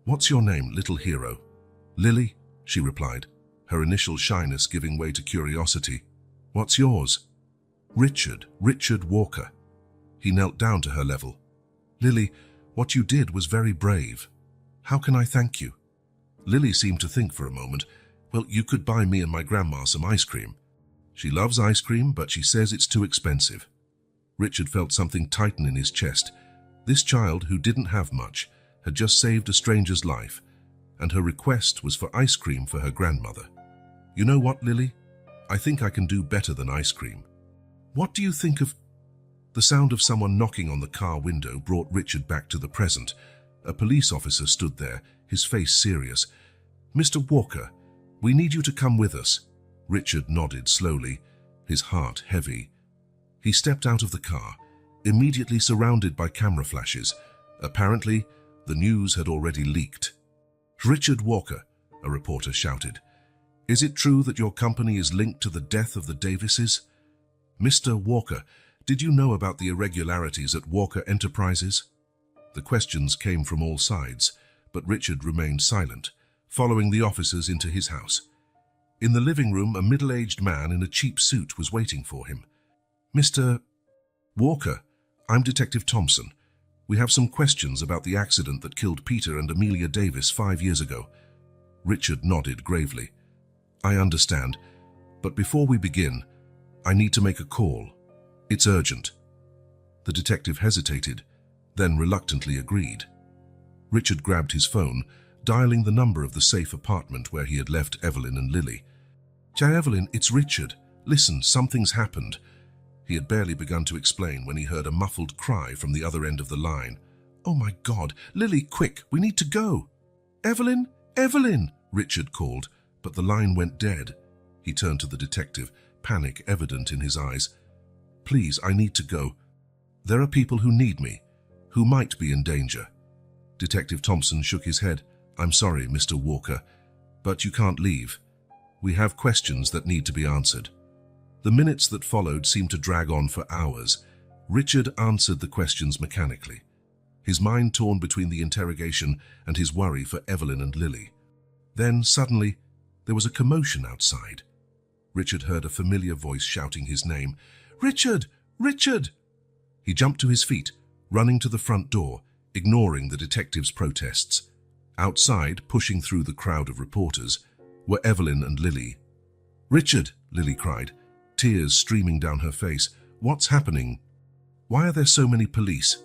What's your name, little hero? Lily, she replied, her initial shyness giving way to curiosity. What's yours? Richard Walker. He knelt down to her level. Lily, what you did was very brave. How can I thank you? Lily seemed to think for a moment. Well, you could buy me and my grandma some ice cream. She loves ice cream, but she says it's too expensive. Richard felt something tighten in his chest. This child, who didn't have much, had just saved a stranger's life, and her request was for ice cream for her grandmother. You know what, Lily? I think I can do better than ice cream. What do you think of... The sound of someone knocking on the car window brought Richard back to the present. A police officer stood there, his face serious. Mr. Walker, we need you to come with us. Richard nodded slowly, his heart heavy. He stepped out of the car, immediately surrounded by camera flashes. Apparently, the news had already leaked. Richard Walker, a reporter shouted. Is it true that your company is linked to the death of the Davises? Mr. Walker, did you know about the irregularities at Walker Enterprises? The questions came from all sides, but Richard remained silent, following the officers into his house. In the living room, a middle-aged man in a cheap suit was waiting for him. Mr. Walker, I'm Detective Thompson. We have some questions about the accident that killed Peter and Amelia Davis 5 years ago. Richard nodded gravely. I understand, but before we begin, I need to make a call. It's urgent. The detective hesitated, then reluctantly agreed. Richard grabbed his phone, dialing the number of the safe apartment where he had left Evelyn and Lily. Evelyn, it's Richard. Listen, something's happened. He had barely begun to explain when he heard a muffled cry from the other end of the line. "Oh my God! Lily, quick! We need to go!" "Evelyn! Evelyn!" Richard called, but the line went dead. He turned to the detective, panic evident in his eyes. "Please, I need to go. There are people who need me, who might be in danger." Detective Thompson shook his head. "I'm sorry, Mr. Walker, but you can't leave. We have questions that need to be answered." The minutes that followed seemed to drag on for hours. Richard answered the questions mechanically, his mind torn between the interrogation and his worry for Evelyn and Lily. Then, suddenly, there was a commotion outside. Richard heard a familiar voice shouting his name. "Richard! Richard!" He jumped to his feet, running to the front door, ignoring the detective's protests. Outside, pushing through the crowd of reporters, were Evelyn and Lily. "Richard!" Lily cried, tears streaming down her face. "What's happening? Why are there so many police?"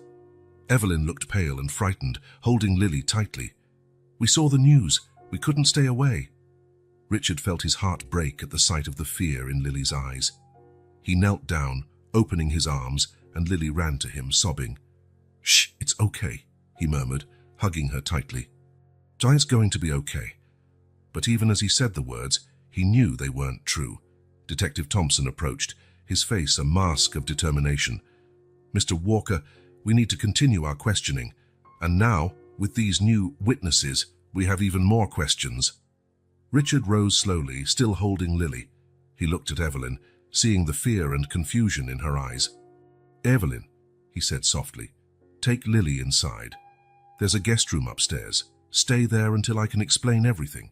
Evelyn looked pale and frightened, holding Lily tightly. "We saw the news. We couldn't stay away." Richard felt his heart break at the sight of the fear in Lily's eyes. He knelt down, opening his arms, and Lily ran to him, sobbing. "Shh, it's okay," he murmured, hugging her tightly. "It's going to be okay." But even as he said the words, he knew they weren't true. Detective Thompson approached, his face a mask of determination. "Mr. Walker, we need to continue our questioning. And now, with these new witnesses, we have even more questions." Richard rose slowly, still holding Lily. He looked at Evelyn, seeing the fear and confusion in her eyes. "Evelyn," he said softly, "take Lily inside. There's a guest room upstairs. Stay there until I can explain everything."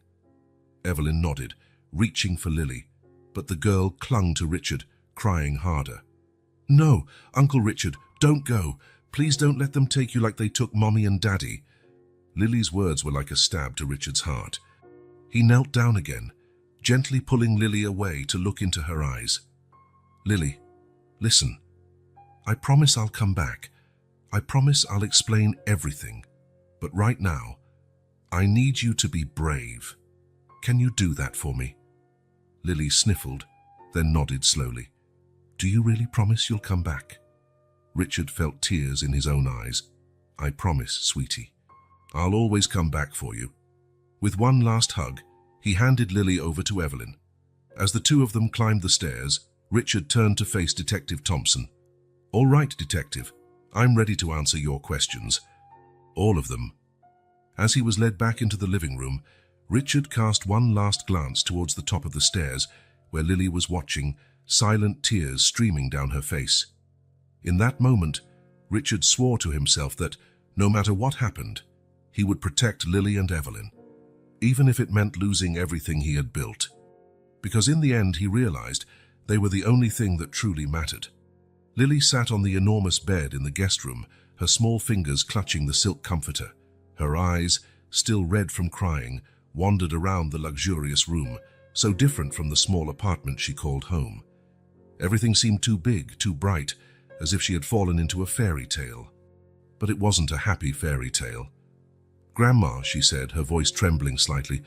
Evelyn nodded, reaching for Lily, but the girl clung to Richard, crying harder. "No, Uncle Richard, don't go. Please don't let them take you like they took Mommy and Daddy." Lily's words were like a stab to Richard's heart. He knelt down again, gently pulling Lily away to look into her eyes. "Lily, listen. I promise I'll come back. I promise I'll explain everything. But right now, I need you to be brave. Can you do that for me?" Lily sniffled, then nodded slowly. "Do you really promise you'll come back?" Richard felt tears in his own eyes. "I promise, sweetie. I'll always come back for you." With one last hug, he handed Lily over to Evelyn. As the two of them climbed the stairs, Richard turned to face Detective Thompson. "All right, Detective. I'm ready to answer your questions. All of them." As he was led back into the living room, Richard cast one last glance towards the top of the stairs, where Lily was watching, silent tears streaming down her face. In that moment, Richard swore to himself that, no matter what happened, he would protect Lily and Evelyn, even if it meant losing everything he had built. Because in the end he realized they were the only thing that truly mattered. Lily sat on the enormous bed in the guest room, her small fingers clutching the silk comforter. Her eyes, still red from crying, wandered around the luxurious room, so different from the small apartment she called home. Everything seemed too big, too bright, as if she had fallen into a fairy tale. But it wasn't a happy fairy tale. "Grandma," she said, her voice trembling slightly,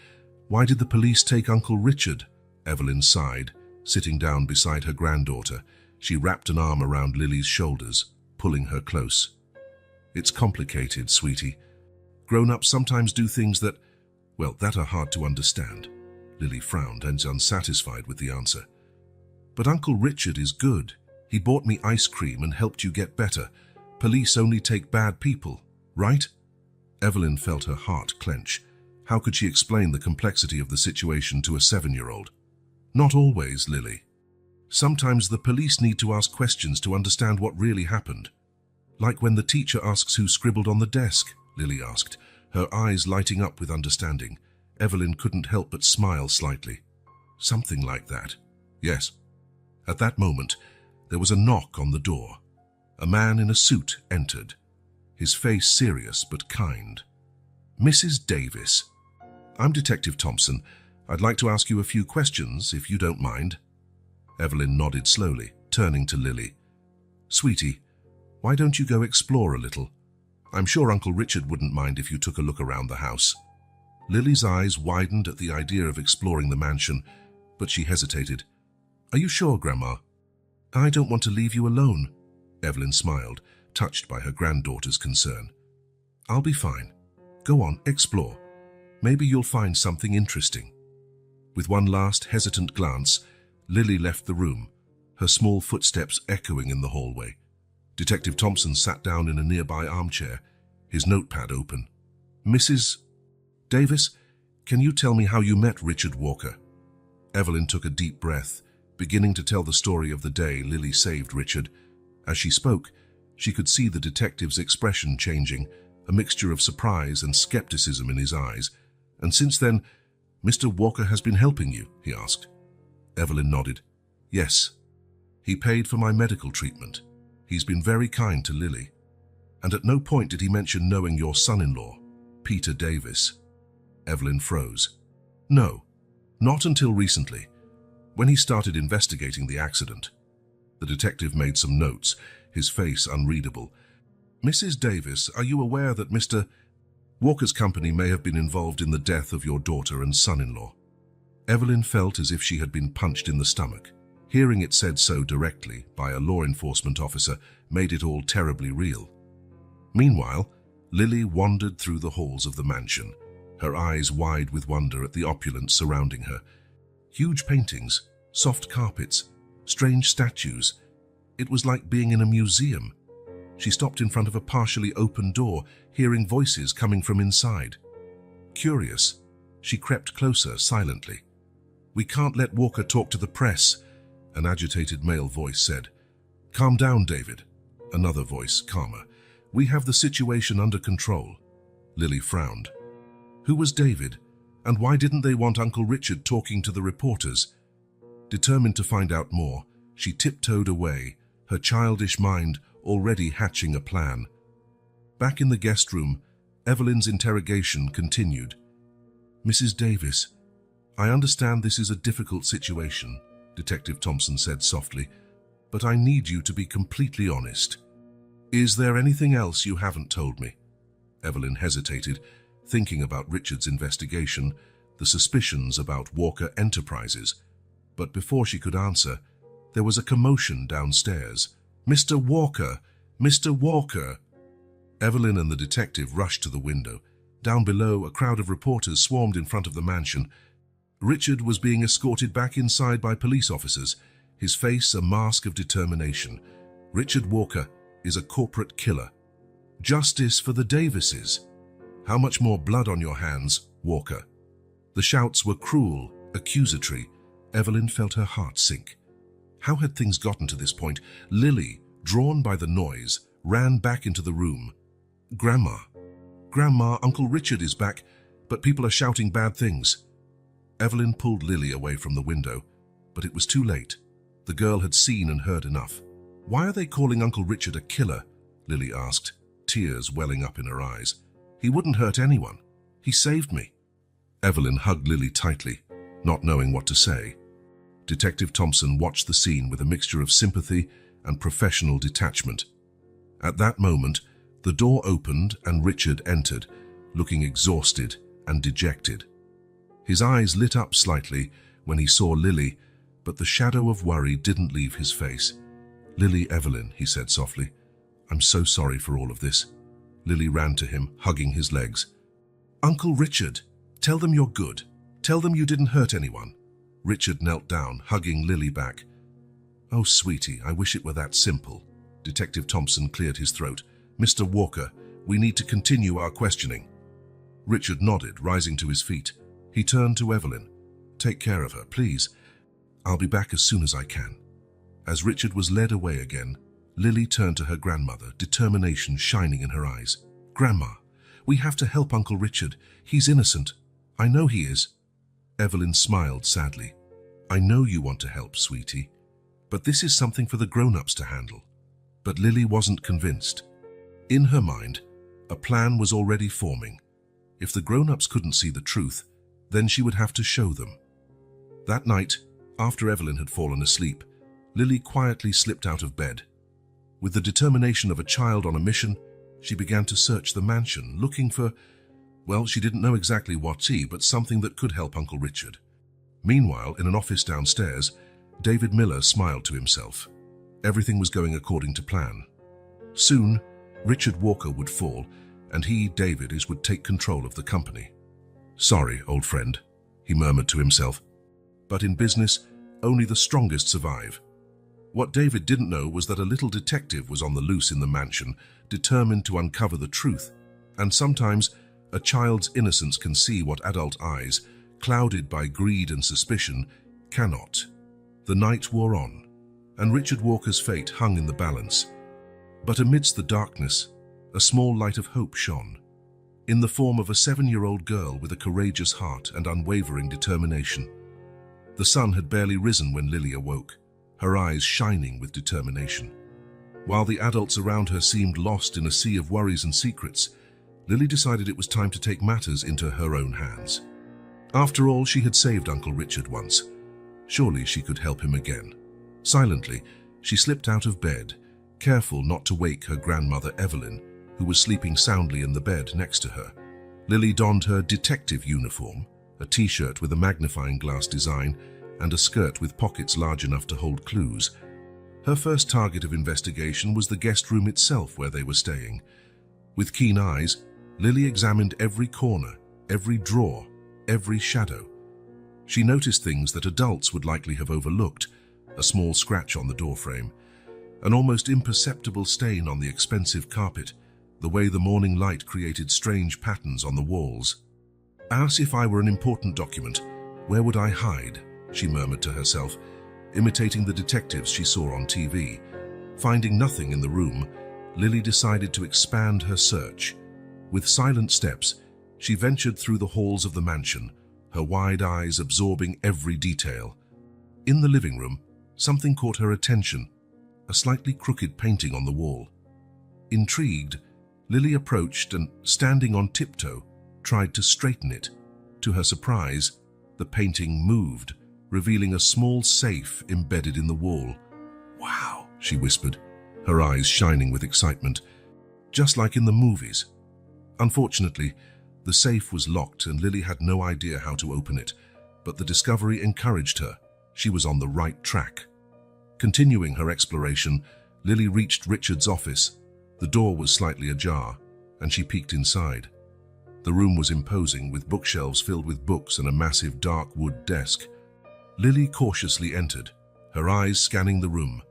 "why did the police take Uncle Richard?" Evelyn sighed, sitting down beside her granddaughter. She wrapped an arm around Lily's shoulders, pulling her close. "It's complicated, sweetie. Grown-ups sometimes do things that are hard to understand." Lily frowned and was unsatisfied with the answer. "But Uncle Richard is good. He bought me ice cream and helped you get better. Police only take bad people, right?" Evelyn felt her heart clench. How could she explain the complexity of the situation to a 7-year-old? "Not always, Lily. Sometimes the police need to ask questions to understand what really happened. Like when the teacher asks who scribbled on the desk," Lily asked, her eyes lighting up with understanding. Evelyn couldn't help but smile slightly. "Something like that. Yes." At that moment, there was a knock on the door. A man in a suit entered, his face serious but kind. "Mrs. Davis, I'm Detective Thompson. I'd like to ask you a few questions, if you don't mind." Evelyn nodded slowly, turning to Lily. "Sweetie, why don't you go explore a little? I'm sure Uncle Richard wouldn't mind if you took a look around the house." Lily's eyes widened at the idea of exploring the mansion, but she hesitated. "Are you sure, Grandma?" I don't want to leave you alone, Evelyn smiled, touched by her granddaughter's concern. I'll be fine. Go on, explore. Maybe you'll find something interesting. With one last hesitant glance, Lily left the room, her small footsteps echoing in the hallway. Detective Thompson sat down in a nearby armchair, his notepad open. Mrs. Davis, can you tell me how you met Richard Walker? Evelyn took a deep breath, beginning to tell the story of the day Lily saved Richard. As she spoke, she could see the detective's expression changing, a mixture of surprise and skepticism in his eyes. And since then, Mr. Walker has been helping you, he asked. Evelyn nodded. Yes. He paid for my medical treatment. He's been very kind to Lily. And at no point did he mention knowing your son-in-law, Peter Davis. Evelyn froze. No, not until recently, when he started investigating the accident. The detective made some notes, his face unreadable. Mrs. Davis, are you aware that Mr. Walker's company may have been involved in the death of your daughter and son-in-law? Evelyn felt as if she had been punched in the stomach. Hearing it said so directly by a law enforcement officer made it all terribly real. Meanwhile, Lily wandered through the halls of the mansion, her eyes wide with wonder at the opulence surrounding her. Huge paintings, soft carpets, strange statues. It was like being in a museum. She stopped in front of a partially open door, hearing voices coming from inside. Curious, she crept closer silently. We can't let Walker talk to the press, an agitated male voice said. Calm down, David. Another voice, calmer. We have the situation under control. Lily frowned. Who was David, and why didn't they want Uncle Richard talking to the reporters? Determined to find out more, she tiptoed away, her childish mind already hatching a plan. Back in the guest room, Evelyn's interrogation continued. Mrs. Davis, I understand this is a difficult situation, Detective Thompson said softly, but I need you to be completely honest. Is there anything else you haven't told me? Evelyn hesitated, thinking about Richard's investigation, the suspicions about Walker Enterprises. But before she could answer, there was a commotion downstairs. Mr. Walker! Mr. Walker! Evelyn and the detective rushed to the window. Down below, a crowd of reporters swarmed in front of the mansion. Richard was being escorted back inside by police officers, his face a mask of determination. Richard Walker is a corporate killer. Justice for the Davises. How much more blood on your hands, Walker? The shouts were cruel, accusatory. Evelyn felt her heart sink. How had things gotten to this point? Lily, drawn by the noise, ran back into the room. Grandma, Uncle Richard is back, but people are shouting bad things. Evelyn pulled Lily away from the window, but it was too late. The girl had seen and heard enough. Why are they calling Uncle Richard a killer? Lily asked, tears welling up in her eyes. He wouldn't hurt anyone. He saved me. Evelyn hugged Lily tightly, not knowing what to say. Detective Thompson watched the scene with a mixture of sympathy and professional detachment. At that moment, the door opened and Richard entered, looking exhausted and dejected. His eyes lit up slightly when he saw Lily, but the shadow of worry didn't leave his face. Lily, Evelyn, he said softly, I'm so sorry for all of this. Lily ran to him, hugging his legs. Uncle Richard, tell them you're good. Tell them you didn't hurt anyone. Richard knelt down, hugging Lily back. Oh, sweetie, I wish it were that simple. Detective Thompson cleared his throat. Mr. Walker, we need to continue our questioning. Richard nodded, rising to his feet. He turned to Evelyn. Take care of her, please. I'll be back as soon as I can. As Richard was led away again, Lily turned to her grandmother, determination shining in her eyes. Grandma, we have to help Uncle Richard. He's innocent. I know he is. Evelyn smiled sadly. I know you want to help, sweetie, but this is something for the grown-ups to handle. But Lily wasn't convinced. In her mind, a plan was already forming. If the grown-ups couldn't see the truth, then she would have to show them. That night, after Evelyn had fallen asleep, Lily quietly slipped out of bed. With the determination of a child on a mission, she began to search the mansion, looking for, well, she didn't know exactly what, but something that could help Uncle Richard. Meanwhile, in an office downstairs, David Miller smiled to himself. Everything was going according to plan. Soon, Richard Walker would fall, and he, David, would take control of the company. "Sorry, old friend," he murmured to himself. But in business, only the strongest survive. What David didn't know was that a little detective was on the loose in the mansion, determined to uncover the truth. And sometimes, a child's innocence can see what adult eyes, clouded by greed and suspicion, cannot. The night wore on, and Richard Walker's fate hung in the balance. But amidst the darkness, a small light of hope shone, in the form of a 7-year-old girl with a courageous heart and unwavering determination. The sun had barely risen when Lily awoke, her eyes shining with determination. While the adults around her seemed lost in a sea of worries and secrets, Lily decided it was time to take matters into her own hands. After all, she had saved Uncle Richard once. Surely she could help him again. Silently, she slipped out of bed, careful not to wake her grandmother Evelyn, who was sleeping soundly in the bed next to her. Lily donned her detective uniform, a t-shirt with a magnifying glass design and a skirt with pockets large enough to hold clues. Her first target of investigation was the guest room itself where they were staying. With keen eyes, Lily examined every corner, every drawer, every shadow. She noticed things that adults would likely have overlooked: a small scratch on the doorframe, an almost imperceptible stain on the expensive carpet, the way the morning light created strange patterns on the walls. "As if I were an important document, where would I hide?" she murmured to herself, imitating the detectives she saw on TV. Finding nothing in the room, Lily decided to expand her search. With silent steps, she ventured through the halls of the mansion, her wide eyes absorbing every detail. In the living room, something caught her attention: a slightly crooked painting on the wall. Intrigued, Lily approached and, standing on tiptoe, tried to straighten it. To her surprise, the painting moved, revealing a small safe embedded in the wall. "Wow," she whispered, her eyes shining with excitement, "just like in the movies." Unfortunately, the safe was locked and Lily had no idea how to open it, but the discovery encouraged her. She was on the right track. Continuing her exploration, Lily reached Richard's office. The door was slightly ajar, and she peeked inside. The room was imposing, with bookshelves filled with books and a massive dark wood desk. Lily cautiously entered, her eyes scanning the room.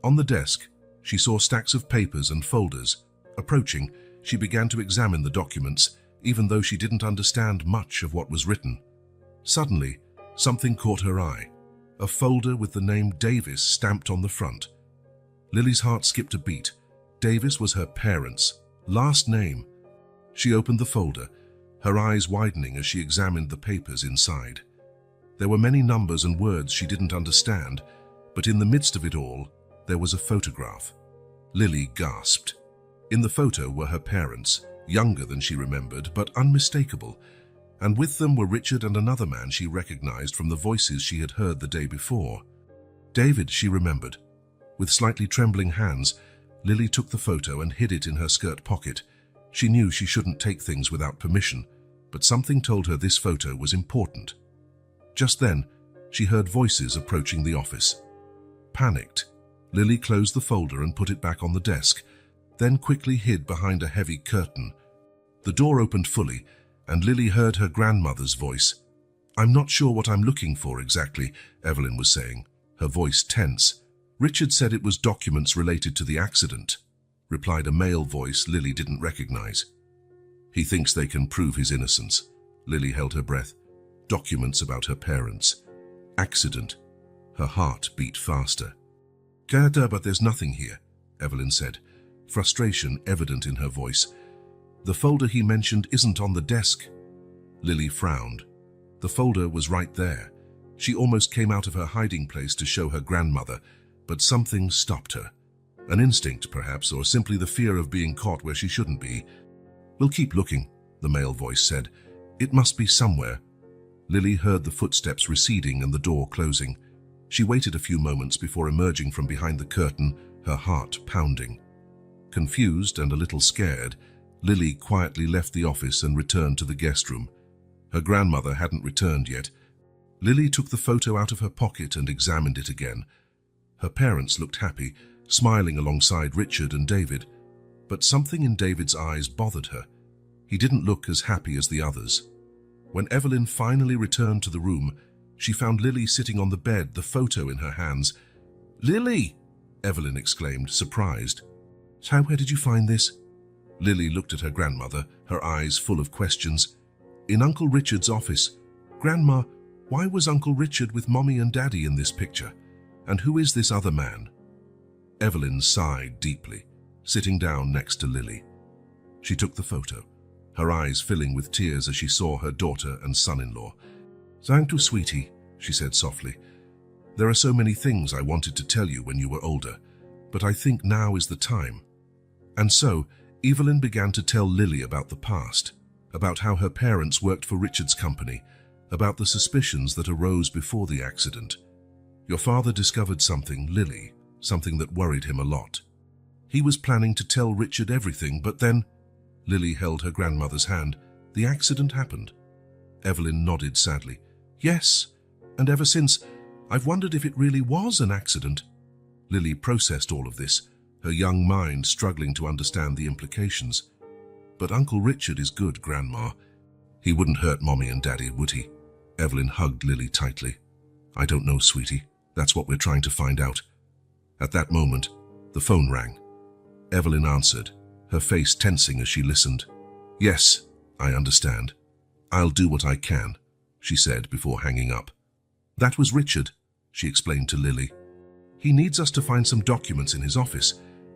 On the desk, she saw stacks of papers and folders. Approaching, she began to examine the documents, even though she didn't understand much of what was written. Suddenly, something caught her eye: a folder with the name Davis stamped on the front. Lily's heart skipped a beat. Davis was her parents' last name. She opened the folder, her eyes widening as she examined the papers inside. There were many numbers and words she didn't understand, but in the midst of it all, there was a photograph. Lily gasped. In the photo were her parents, younger than she remembered, but unmistakable, and with them were Richard and another man she recognized from the voices she had heard the day before. David, she remembered. With slightly trembling hands, Lily took the photo and hid it in her skirt pocket. She knew she shouldn't take things without permission, but something told her this photo was important. Just then, she heard voices approaching the office. Panicked, Lily closed the folder and put it back on the desk, then quickly hid behind a heavy curtain. The door opened fully, and Lily heard her grandmother's voice. "I'm not sure what I'm looking for exactly," Evelyn was saying, her voice tense. "Richard said it was documents related to the accident," replied a male voice Lily didn't recognize. "He thinks they can prove his innocence." Lily held her breath. Documents about her parents. Accident. Her heart beat faster. "Gerda, but there's nothing here," Evelyn said, frustration evident in her voice. "The folder he mentioned isn't on the desk." Lily frowned. The folder was right there. She almost came out of her hiding place to show her grandmother, but something stopped her. An instinct, perhaps, or simply the fear of being caught where she shouldn't be. "We'll keep looking," the male voice said. "It must be somewhere." Lily heard the footsteps receding and the door closing. She waited a few moments before emerging from behind the curtain, her heart pounding. Confused and a little scared, Lily quietly left the office and returned to the guest room. Her grandmother hadn't returned yet. Lily took the photo out of her pocket and examined it again. Her parents looked happy, smiling alongside Richard and David, but something in David's eyes bothered her. He didn't look as happy as the others. When Evelyn finally returned to the room, she found Lily sitting on the bed, the photo in her hands. "Lily!" Evelyn exclaimed, surprised. "So where did you find this?" Lily looked at her grandmother, her eyes full of questions. "In Uncle Richard's office. Grandma, why was Uncle Richard with Mommy and Daddy in this picture? And who is this other man?" Evelyn sighed deeply, sitting down next to Lily. She took the photo, her eyes filling with tears as she saw her daughter and son-in-law. "Thank you, sweetie," she said softly. "There are so many things I wanted to tell you when you were older, but I think now is the time." And so, Evelyn began to tell Lily about the past, about how her parents worked for Richard's company, about the suspicions that arose before the accident. "Your father discovered something, Lily, something that worried him a lot. He was planning to tell Richard everything, but then—" Lily held her grandmother's hand. "The accident happened." Evelyn nodded sadly. "Yes, and ever since, I've wondered if it really was an accident." Lily processed all of this, her young mind struggling to understand the implications. "But Uncle Richard is good, Grandma. He wouldn't hurt Mommy and Daddy, would he?" Evelyn hugged Lily tightly. "I don't know, sweetie. That's what we're trying to find out." At that moment, the phone rang. Evelyn answered, her face tensing as she listened. "Yes, I understand. I'll do what I can," she said before hanging up. "That was Richard," she explained to Lily. "He needs us to find some documents in his office,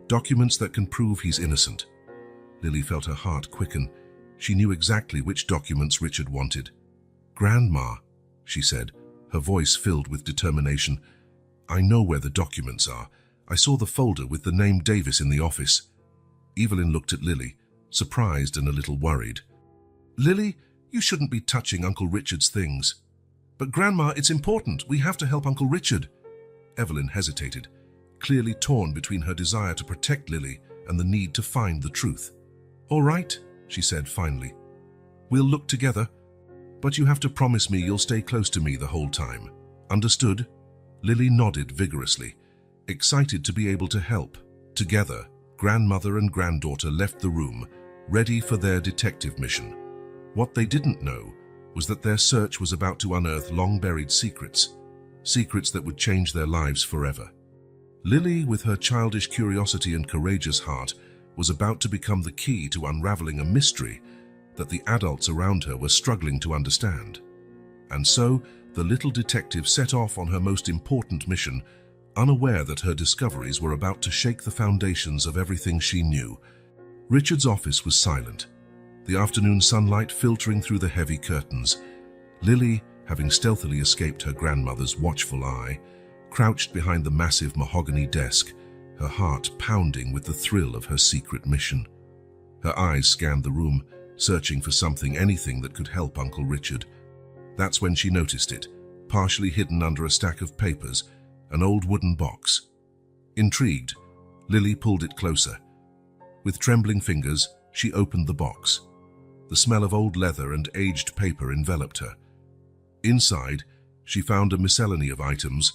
documents that can prove he's innocent." Lily felt her heart quicken. She knew exactly which documents Richard wanted. "Grandma," she said, her voice filled with determination, "I know where the documents are. I saw the folder with the name Davis in the office." Evelyn looked at Lily, surprised and a little worried. "Lily, you shouldn't be touching Uncle Richard's things." "But Grandma, it's important. We have to help Uncle Richard." Evelyn hesitated, clearly torn between her desire to protect Lily and the need to find the truth. "All right," she said finally. "We'll look together. But you have to promise me you'll stay close to me the whole time. Understood?" Lily nodded vigorously, excited to be able to help. Together, grandmother and granddaughter left the room, ready for their detective mission. What they didn't know was that their search was about to unearth long-buried secrets, secrets that would change their lives forever. Lily, with her childish curiosity and courageous heart, was about to become the key to unraveling a mystery that the adults around her were struggling to understand. And so, the little detective set off on her most important mission, unaware that her discoveries were about to shake the foundations of everything she knew. Richard's office was silent, the afternoon sunlight filtering through the heavy curtains. Lily, having stealthily escaped her grandmother's watchful eye, crouched behind the massive mahogany desk, her heart pounding with the thrill of her secret mission. Her eyes scanned the room, searching for something, anything that could help Uncle Richard. That's when she noticed it, partially hidden under a stack of papers, an old wooden box. Intrigued, Lily pulled it closer. With trembling fingers, she opened the box. The smell of old leather and aged paper enveloped her. Inside, she found a miscellany of items,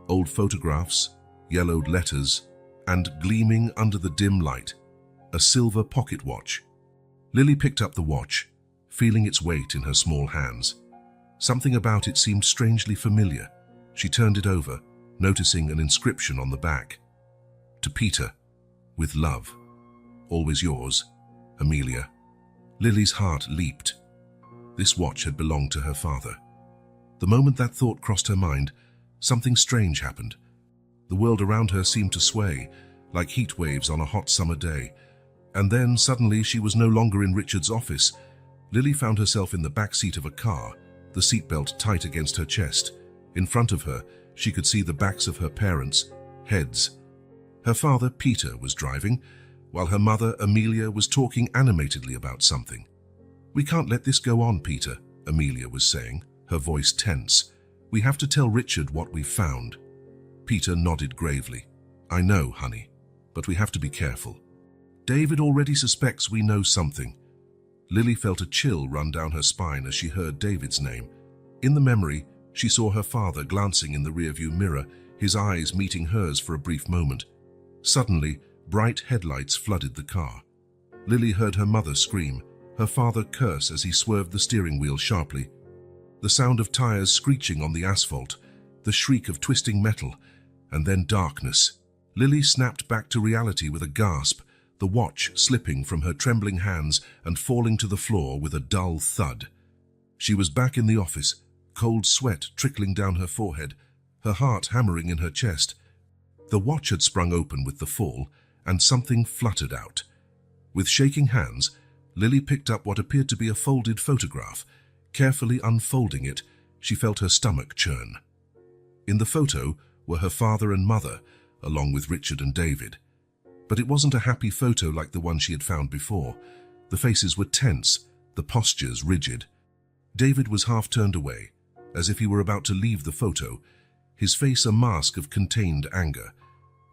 old photographs, yellowed letters, and, gleaming under the dim light, a silver pocket watch. Lily picked up the watch, feeling its weight in her small hands. Something about it seemed strangely familiar. She turned it over, noticing an inscription on the back. "To Peter, with love. Always yours, Amelia." Lily's heart leaped. This watch had belonged to her father. The moment that thought crossed her mind, something strange happened. The world around her seemed to sway, like heat waves on a hot summer day. And then, suddenly, she was no longer in Richard's office. Lily found herself in the back seat of a car, the seatbelt tight against her chest. In front of her, she could see the backs of her parents' heads. Her father, Peter, was driving, while her mother, Amelia, was talking animatedly about something. "We can't let this go on, Peter," Amelia was saying, her voice tense. "We have to tell Richard what we've found." Peter nodded gravely. "I know, honey, but we have to be careful. David already suspects we know something." Lily felt a chill run down her spine as she heard David's name. In the memory, she saw her father glancing in the rearview mirror, his eyes meeting hers for a brief moment. Suddenly, bright headlights flooded the car. Lily heard her mother scream, her father curse as he swerved the steering wheel sharply. The sound of tires screeching on the asphalt, the shriek of twisting metal, and then darkness. Lily snapped back to reality with a gasp, the watch slipping from her trembling hands and falling to the floor with a dull thud. She was back in the office, cold sweat trickling down her forehead, her heart hammering in her chest. The watch had sprung open with the fall, and something fluttered out. With shaking hands, Lily picked up what appeared to be a folded photograph. Carefully unfolding it, she felt her stomach churn. In the photo were her father and mother, along with Richard and David. But it wasn't a happy photo like the one she had found before. The faces were tense, the postures rigid. David was half turned away, as if he were about to leave the photo, his face a mask of contained anger.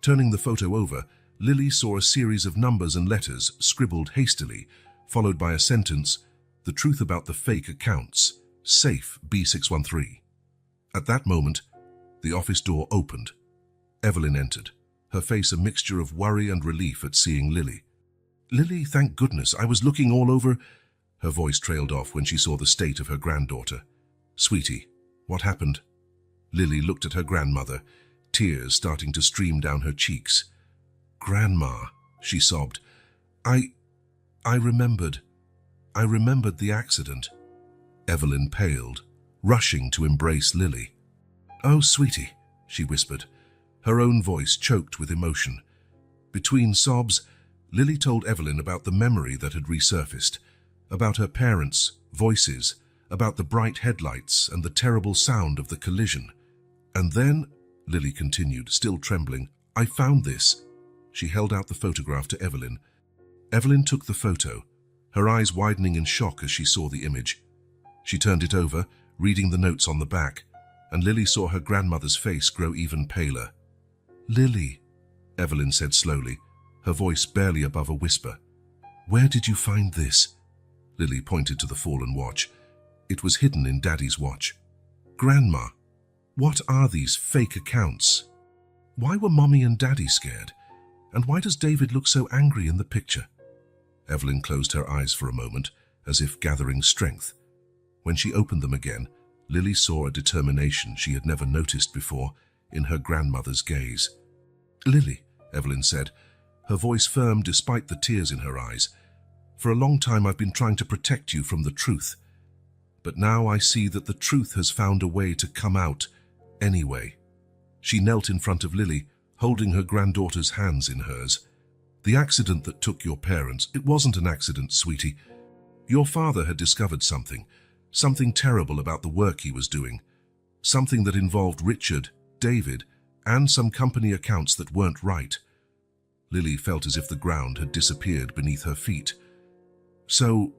Turning the photo over, Lily saw a series of numbers and letters scribbled hastily, followed by a sentence, "The truth about the fake accounts. Safe B613. At that moment, the office door opened. Evelyn entered, her face a mixture of worry and relief at seeing Lily. "Lily, thank goodness, I was looking all over—" Her voice trailed off when she saw the state of her granddaughter. "Sweetie, what happened?" Lily looked at her grandmother, tears starting to stream down her cheeks. "Grandma," she sobbed, I remembered the accident." Evelyn paled, rushing to embrace Lily. "Oh, sweetie," she whispered, her own voice choked with emotion. Between sobs, Lily told Evelyn about the memory that had resurfaced, about her parents' voices, about the bright headlights and the terrible sound of the collision. "And then," Lily continued, still trembling, "I found this." She held out the photograph to Evelyn. Evelyn took the photo, her eyes widening in shock as she saw the image. She turned it over, reading the notes on the back, and Lily saw her grandmother's face grow even paler. "Lily," Evelyn said slowly, her voice barely above a whisper. "Where did you find this?" Lily pointed to the fallen watch. It was hidden in Daddy's watch. "Grandma, what are these fake accounts? Why were Mommy and Daddy scared? And why does David look so angry in the picture?" Evelyn closed her eyes for a moment, as if gathering strength. When she opened them again, Lily saw a determination she had never noticed before in her grandmother's gaze. "Lily," Evelyn said, her voice firm despite the tears in her eyes, "for a long time I've been trying to protect you from the truth. But now I see that the truth has found a way to come out anyway." She knelt in front of Lily, holding her granddaughter's hands in hers. "The accident that took your parents, it wasn't an accident, sweetie. Your father had discovered something terrible about the work he was doing, something that involved Richard, David, and some company accounts that weren't right." Lily felt as if the ground had disappeared beneath her feet. "So,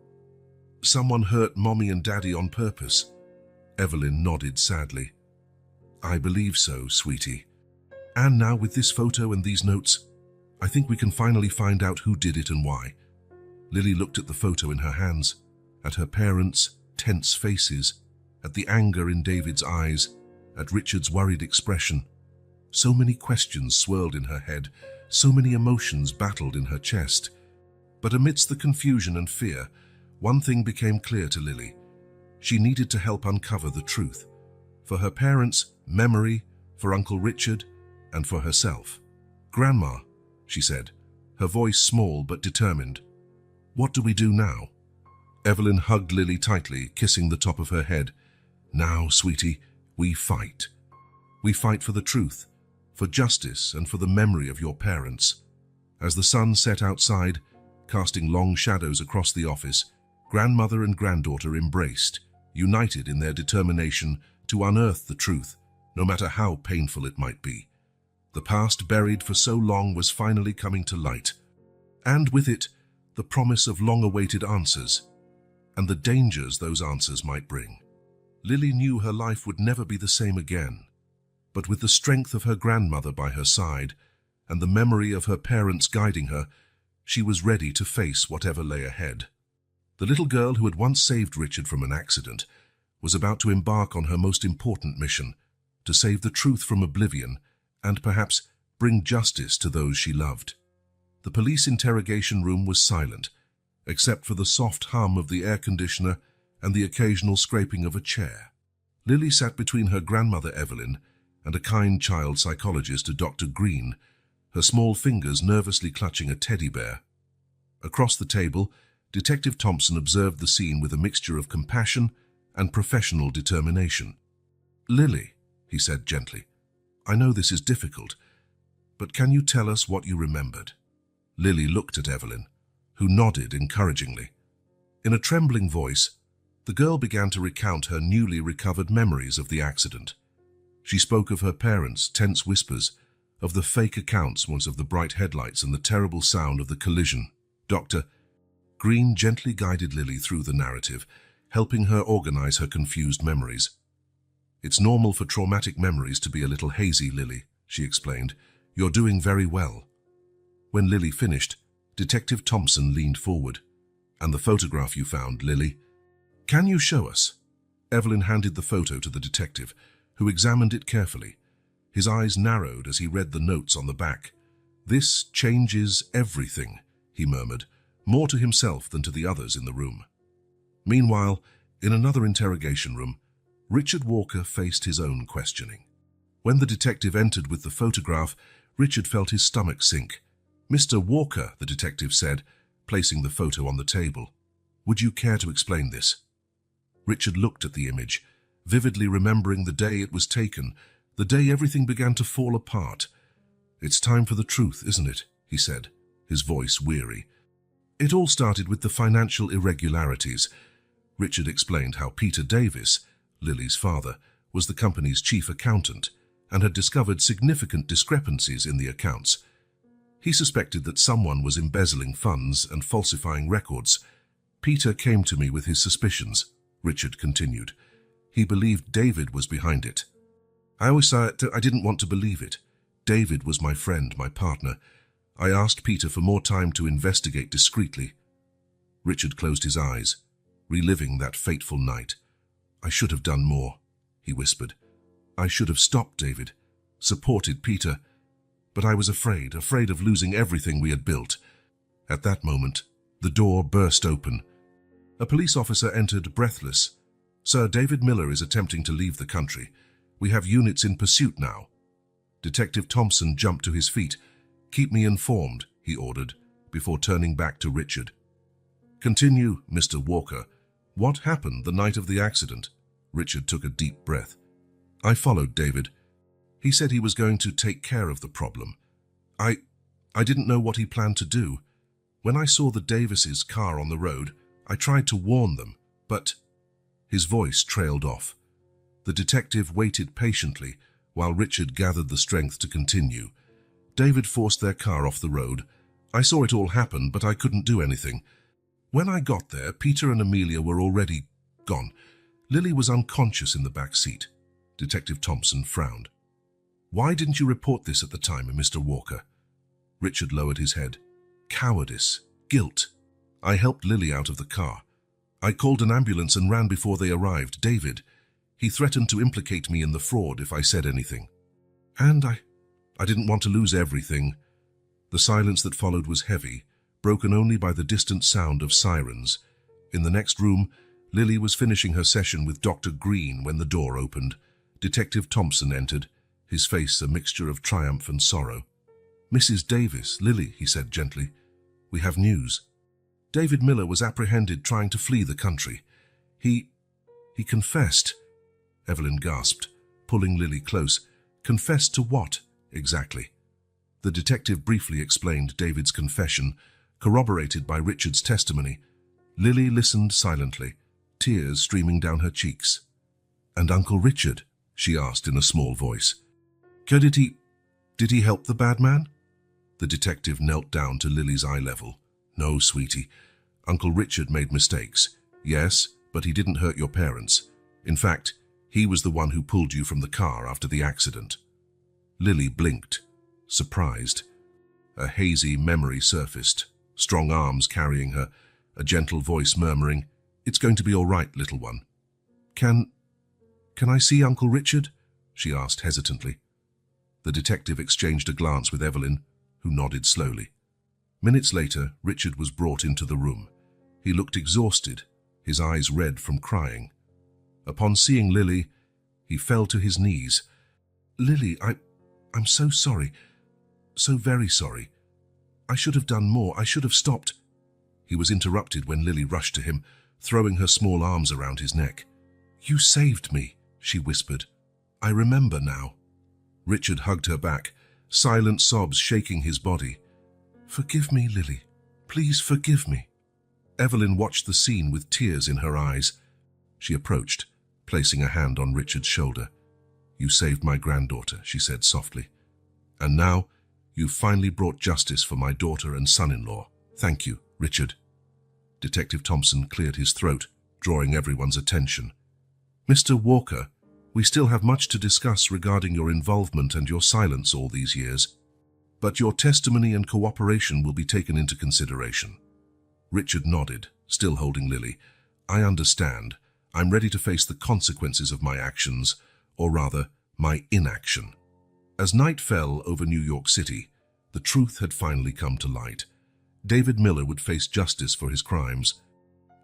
someone hurt Mommy and Daddy on purpose?" Evelyn nodded sadly. "I believe so, sweetie. And now with this photo and these notes, I think we can finally find out who did it and why." Lily looked at the photo in her hands, at her parents' tense faces, at the anger in David's eyes, at Richard's worried expression. So many questions swirled in her head, so many emotions battled in her chest. But amidst the confusion and fear, one thing became clear to Lily. She needed to help uncover the truth. For her parents' memory, for Uncle Richard, and for herself. "Grandma," she said, her voice small but determined, "what do we do now?" Evelyn hugged Lily tightly, kissing the top of her head. "Now, sweetie, we fight. We fight for the truth, for justice, and for the memory of your parents." As the sun set outside, casting long shadows across the office, grandmother and granddaughter embraced, united in their determination to unearth the truth, no matter how painful it might be. The past buried for so long was finally coming to light, and with it, the promise of long-awaited answers, and the dangers those answers might bring. Lily knew her life would never be the same again, but with the strength of her grandmother by her side, and the memory of her parents guiding her, she was ready to face whatever lay ahead. The little girl who had once saved Richard from an accident was about to embark on her most important mission, to save the truth from oblivion and perhaps bring justice to those she loved. The police interrogation room was silent, except for the soft hum of the air conditioner and the occasional scraping of a chair. Lily sat between her grandmother Evelyn and a kind child psychologist, Dr. Green, her small fingers nervously clutching a teddy bear. Across the table, Detective Thompson observed the scene with a mixture of compassion and professional determination. "Lily," he said gently, "I know this is difficult, but can you tell us what you remembered?" Lily looked at Evelyn, who nodded encouragingly. In a trembling voice, the girl began to recount her newly recovered memories of the accident. She spoke of her parents' tense whispers, of the fake accounts once of the bright headlights and the terrible sound of the collision. Dr. Green gently guided Lily through the narrative, helping her organize her confused memories. "It's normal for traumatic memories to be a little hazy, Lily," she explained. "You're doing very well." When Lily finished, Detective Thompson leaned forward. "And the photograph you found, Lily? Can you show us?" Evelyn handed the photo to the detective, who examined it carefully. His eyes narrowed as he read the notes on the back. "This changes everything," he murmured, more to himself than to the others in the room. Meanwhile, in another interrogation room, Richard Walker faced his own questioning. When the detective entered with the photograph, Richard felt his stomach sink. "Mr. Walker," the detective said, placing the photo on the table, "would you care to explain this?" Richard looked at the image, vividly remembering the day it was taken, the day everything began to fall apart. "It's time for the truth, isn't it?" he said, his voice weary. "It all started with the financial irregularities." Richard explained how Peter Davis, Lily's father, was the company's chief accountant and had discovered significant discrepancies in the accounts. He suspected that someone was embezzling funds and falsifying records. "Peter came to me with his suspicions," Richard continued. "He believed David was behind it. I always said I didn't want to believe it. David was my friend, my partner. I asked Peter for more time to investigate discreetly." Richard closed his eyes, reliving that fateful night. "I should have done more," he whispered. "I should have stopped David, supported Peter, but I was afraid of losing everything we had built." At that moment, the door burst open. A police officer entered, breathless. "Sir, David Miller is attempting to leave the country. We have units in pursuit now." Detective Thompson jumped to his feet. "Keep me informed," he ordered, before turning back to Richard. "Continue, Mr. Walker. What happened the night of the accident?" Richard took a deep breath. "I followed David. He said he was going to take care of the problem. I didn't know what he planned to do. When I saw the Davises' car on the road, I tried to warn them, but—" His voice trailed off. The detective waited patiently while Richard gathered the strength to continue. "David forced their car off the road. I saw it all happen, but I couldn't do anything. When I got there, Peter and Amelia were already gone. Lily was unconscious in the back seat." Detective Thompson frowned. "Why didn't you report this at the time, Mr. Walker?" Richard lowered his head. "Cowardice. Guilt. I helped Lily out of the car. I called an ambulance and ran before they arrived. David, he threatened to implicate me in the fraud if I said anything. And I didn't want to lose everything." The silence that followed was heavy, broken only by the distant sound of sirens. In the next room, Lily was finishing her session with Dr. Green when the door opened. Detective Thompson entered, his face a mixture of triumph and sorrow. "Mrs. Davis, Lily," he said gently, "we have news. David Miller was apprehended trying to flee the country. He confessed." Evelyn gasped, pulling Lily close. "Confessed to what, exactly?" The detective briefly explained David's confession, corroborated by Richard's testimony. Lily listened silently, tears streaming down her cheeks. "And Uncle Richard?" she asked in a small voice. Did he help the bad man?" The detective knelt down to Lily's eye level. "No, sweetie. Uncle Richard made mistakes. Yes, but he didn't hurt your parents. In fact, he was the one who pulled you from the car after the accident." Lily blinked, surprised. A hazy memory surfaced, strong arms carrying her, a gentle voice murmuring, "It's going to be all right, little one." Can I see Uncle Richard?" she asked hesitantly. The detective exchanged a glance with Evelyn, who nodded slowly. Minutes later, Richard was brought into the room. He looked exhausted, his eyes red from crying. Upon seeing Lily, he fell to his knees. "Lily, I'm so sorry. So very sorry. I should have done more. I should have stopped." He was interrupted when Lily rushed to him, throwing her small arms around his neck. "You saved me," she whispered. "I remember now." Richard hugged her back, silent sobs shaking his body. "Forgive me, Lily. Please forgive me." Evelyn watched the scene with tears in her eyes. She approached, placing a hand on Richard's shoulder. "You saved my granddaughter," she said softly. "And now, you've finally brought justice for my daughter and son-in-law. Thank you, Richard." Detective Thompson cleared his throat, drawing everyone's attention. "Mr. Walker, we still have much to discuss regarding your involvement and your silence all these years. But your testimony and cooperation will be taken into consideration." Richard nodded, still holding Lily. "I understand. I'm ready to face the consequences of my actions, or rather, my inaction." As night fell over New York City, the truth had finally come to light. David Miller would face justice for his crimes.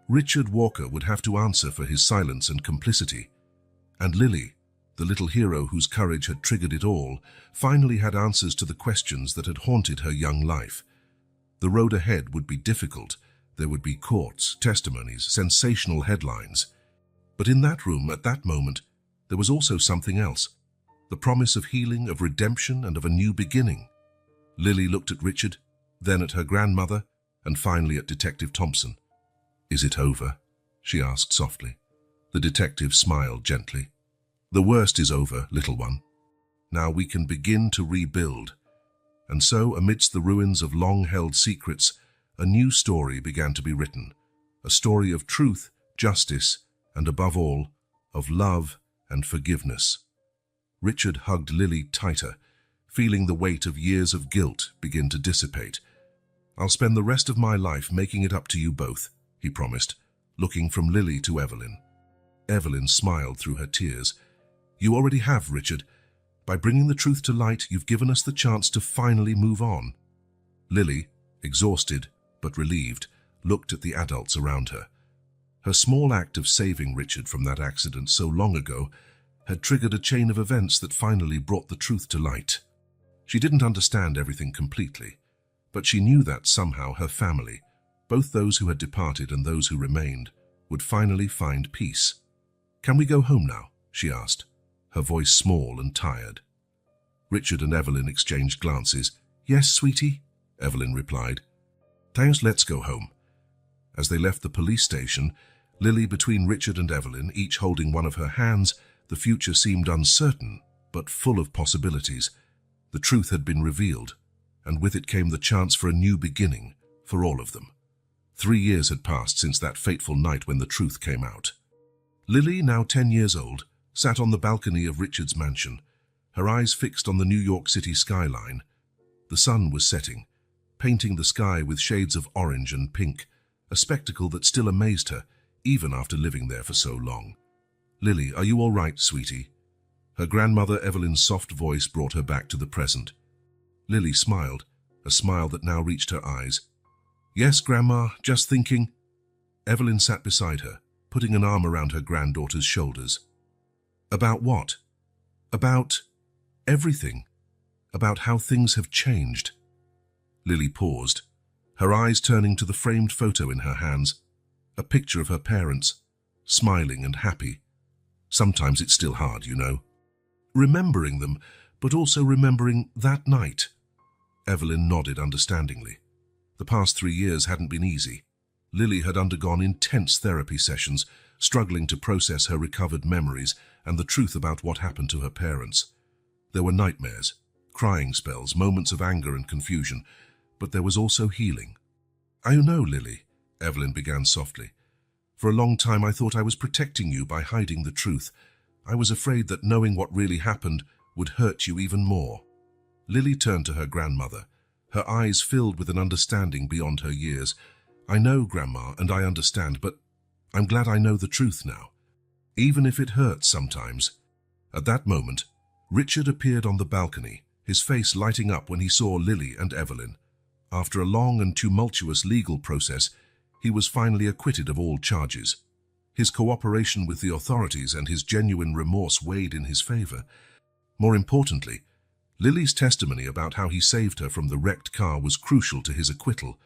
Richard Walker would have to answer for his silence and complicity. And Lily, the little hero whose courage had triggered it all, finally had answers to the questions that had haunted her young life. The road ahead would be difficult. There would be courts, testimonies, sensational headlines. But in that room, at that moment, there was also something else. The promise of healing, of redemption, and of a new beginning. Lily looked at Richard, then at her grandmother, and finally at Detective Thompson. "Is it over?" she asked softly. The detective smiled gently. "The worst is over, little one. Now we can begin to rebuild." And so, amidst the ruins of long-held secrets, a new story began to be written. A story of truth, justice, and above all, of love and forgiveness. Richard hugged Lily tighter, feeling the weight of years of guilt begin to dissipate. "I'll spend the rest of my life making it up to you both," he promised, looking from Lily to Evelyn. Evelyn smiled through her tears. "You already have, Richard. By bringing the truth to light, you've given us the chance to finally move on." Lily, exhausted but relieved, looked at the adults around her. Her small act of saving Richard from that accident so long ago had triggered a chain of events that finally brought the truth to light. She didn't understand everything completely, but she knew that somehow her family, both those who had departed and those who remained, would finally find peace. "Can we go home now?" she asked, her voice small and tired. Richard and Evelyn exchanged glances. "Yes, sweetie," Evelyn replied. "Thanks, let's go home." As they left the police station, Lily between Richard and Evelyn, each holding one of her hands, the future seemed uncertain, but full of possibilities. The truth had been revealed, and with it came the chance for a new beginning for all of them. 3 years had passed since that fateful night when the truth came out. Lily, now 10 years old, sat on the balcony of Richard's mansion, her eyes fixed on the New York City skyline. The sun was setting, painting the sky with shades of orange and pink, a spectacle that still amazed her, even after living there for so long. "Lily, are you all right, sweetie?" Her grandmother Evelyn's soft voice brought her back to the present. Lily smiled, a smile that now reached her eyes. "Yes, Grandma, just thinking." Evelyn sat beside her, putting an arm around her granddaughter's shoulders. "About what?" "About everything. About how things have changed." Lily paused, her eyes turning to the framed photo in her hands, a picture of her parents, smiling and happy. Sometimes it's still hard, you know. Remembering them, but also remembering that night. Evelyn nodded understandingly. The past 3 years hadn't been easy. Lily had undergone intense therapy sessions, struggling to process her recovered memories and the truth about what happened to her parents. There were nightmares, crying spells, moments of anger and confusion, but there was also healing. "I know, Lily," Evelyn began softly. "For a long time I thought I was protecting you by hiding the truth. I was afraid that knowing what really happened would hurt you even more." Lily turned to her grandmother, her eyes filled with an understanding beyond her years. "I know, Grandma, and I understand, but I'm glad I know the truth now, even if it hurts sometimes." At that moment, Richard appeared on the balcony, his face lighting up when he saw Lily and Evelyn. After a long and tumultuous legal process, he was finally acquitted of all charges. His cooperation with the authorities and his genuine remorse weighed in his favor. More importantly, Lily's testimony about how he saved her from the wrecked car was crucial to his acquittal.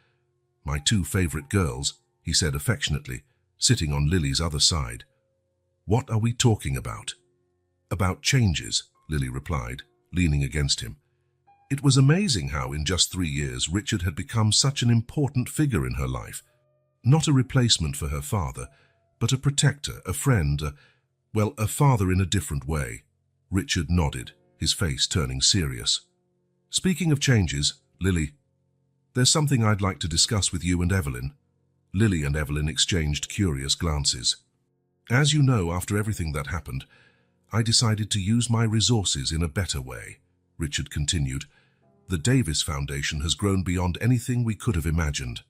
"My two favorite girls," he said affectionately, sitting on Lily's other side. "What are we talking about?" "About changes," Lily replied, leaning against him. It was amazing how, in just 3 years, Richard had become such an important figure in her life. Not a replacement for her father, but a protector, a friend, a father in a different way. Richard nodded, his face turning serious. "Speaking of changes, Lily, there's something I'd like to discuss with you and Evelyn." Lily and Evelyn exchanged curious glances. "As you know, after everything that happened, I decided to use my resources in a better way," Richard continued. "The Davis Foundation has grown beyond anything we could have imagined."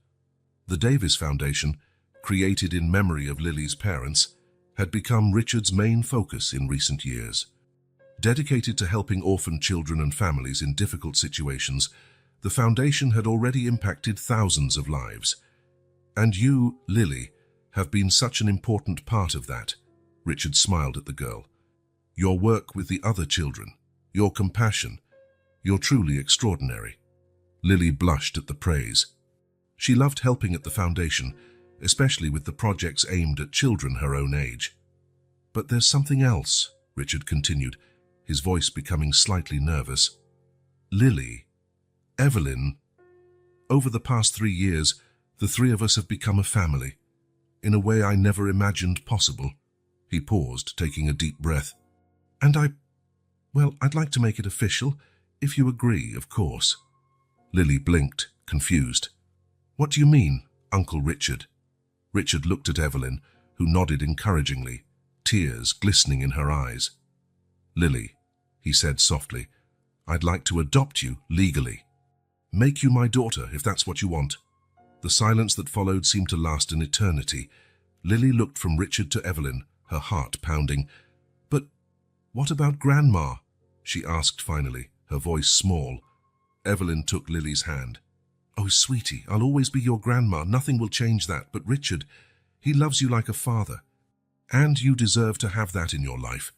The Davis Foundation, created in memory of Lily's parents, had become Richard's main focus in recent years. Dedicated to helping orphan children and families in difficult situations, the foundation had already impacted thousands of lives. "And you, Lily, have been such an important part of that," Richard smiled at the girl. "Your work with the other children, your compassion, you're truly extraordinary." Lily blushed at the praise. She loved helping at the foundation, especially with the projects aimed at children her own age. "But there's something else," Richard continued, his voice becoming slightly nervous. "Lily, Evelyn, over the past 3 years, the three of us have become a family, in a way I never imagined possible." He paused, taking a deep breath. "And I'd like to make it official, if you agree, of course." Lily blinked, confused. "What do you mean, Uncle Richard?" Richard looked at Evelyn, who nodded encouragingly, tears glistening in her eyes. "Lily," he said softly, "I'd like to adopt you legally. Make you my daughter, if that's what you want." The silence that followed seemed to last an eternity. Lily looked from Richard to Evelyn, her heart pounding. "But what about Grandma?" she asked finally, her voice small. Evelyn took Lily's hand. "Oh, sweetie, I'll always be your grandma. Nothing will change that. But Richard, he loves you like a father. And you deserve to have that in your life."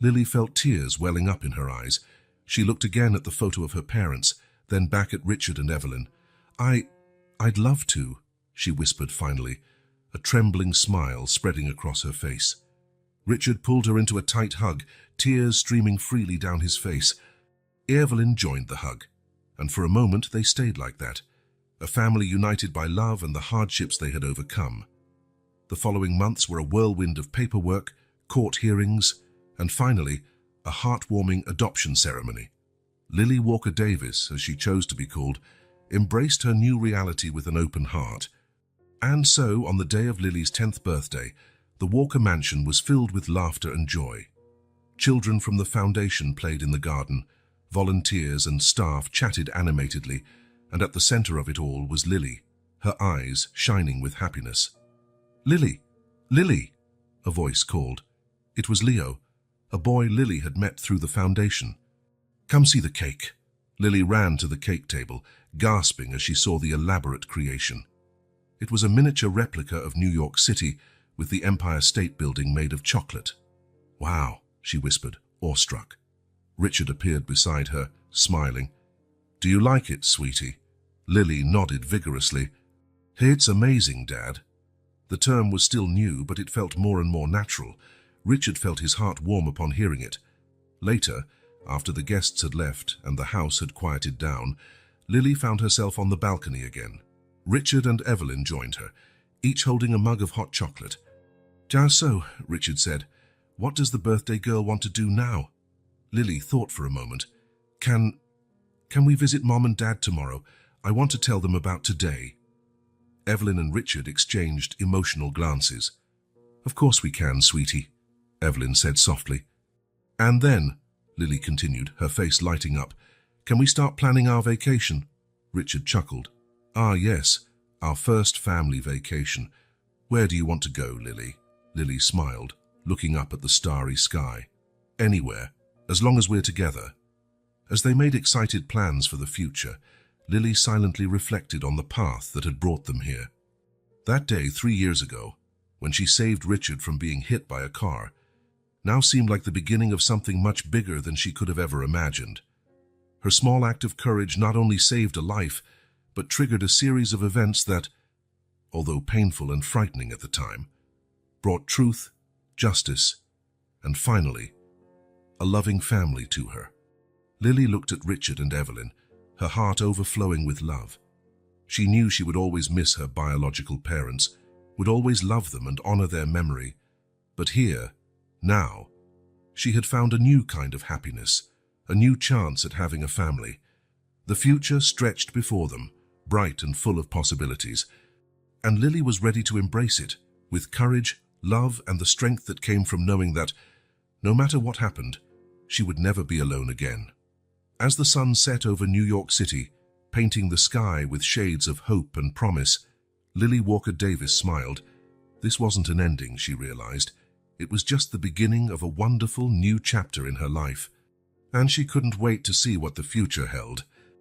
Lily felt tears welling up in her eyes. She looked again at the photo of her parents, then back at Richard and Evelyn. I'd love to," she whispered finally, a trembling smile spreading across her face. Richard pulled her into a tight hug, tears streaming freely down his face. Evelyn joined the hug, and for a moment they stayed like that, a family united by love and the hardships they had overcome. The following months were a whirlwind of paperwork, court hearings, and finally, a heartwarming adoption ceremony. Lily Walker Davis, as she chose to be called, embraced her new reality with an open heart. And so, on the day of Lily's 10th birthday, the Walker mansion was filled with laughter and joy. Children from the foundation played in the garden, volunteers and staff chatted animatedly, and at the center of it all was Lily, her eyes shining with happiness. "Lily! Lily!" a voice called. It was Leo, a boy Lily had met through the foundation. "Come see the cake." Lily ran to the cake table, gasping as she saw the elaborate creation. It was a miniature replica of New York City, with the Empire State Building made of chocolate. "Wow," she whispered, awestruck. Richard appeared beside her, smiling. "Do you like it, sweetie?" Lily nodded vigorously. "It's amazing, Dad." The term was still new, but it felt more and more natural. Richard felt his heart warm upon hearing it. Later, after the guests had left and the house had quieted down, Lily found herself on the balcony again. Richard and Evelyn joined her, each holding a mug of hot chocolate. "Just so," Richard said, "what does the birthday girl want to do now?" Lily thought for a moment. Can we visit Mom and Dad tomorrow? I want to tell them about today." Evelyn and Richard exchanged emotional glances. "Of course we can, sweetie," Evelyn said softly. "And then," Lily continued, her face lighting up, "can we start planning our vacation?" Richard chuckled. "Ah, yes, our first family vacation. Where do you want to go, Lily?" Lily smiled, looking up at the starry sky. "Anywhere, as long as we're together." As they made excited plans for the future, Lily silently reflected on the path that had brought them here. That day 3 years ago, when she saved Richard from being hit by a car, now seemed like the beginning of something much bigger than she could have ever imagined. Her small act of courage not only saved a life, but triggered a series of events that, although painful and frightening at the time, brought truth, justice, and finally, a loving family to her. Lily looked at Richard and Evelyn, her heart overflowing with love. She knew she would always miss her biological parents, would always love them and honor their memory. But here, now, she had found a new kind of happiness, a new chance at having a family. The future stretched before them, bright and full of possibilities, and Lily was ready to embrace it, with courage, love, and the strength that came from knowing that, no matter what happened, she would never be alone again. As the sun set over New York City, painting the sky with shades of hope and promise, Lily Walker Davis smiled. This wasn't an ending, she realized. It was just the beginning of a wonderful new chapter in her life. And she couldn't wait to see what the future held.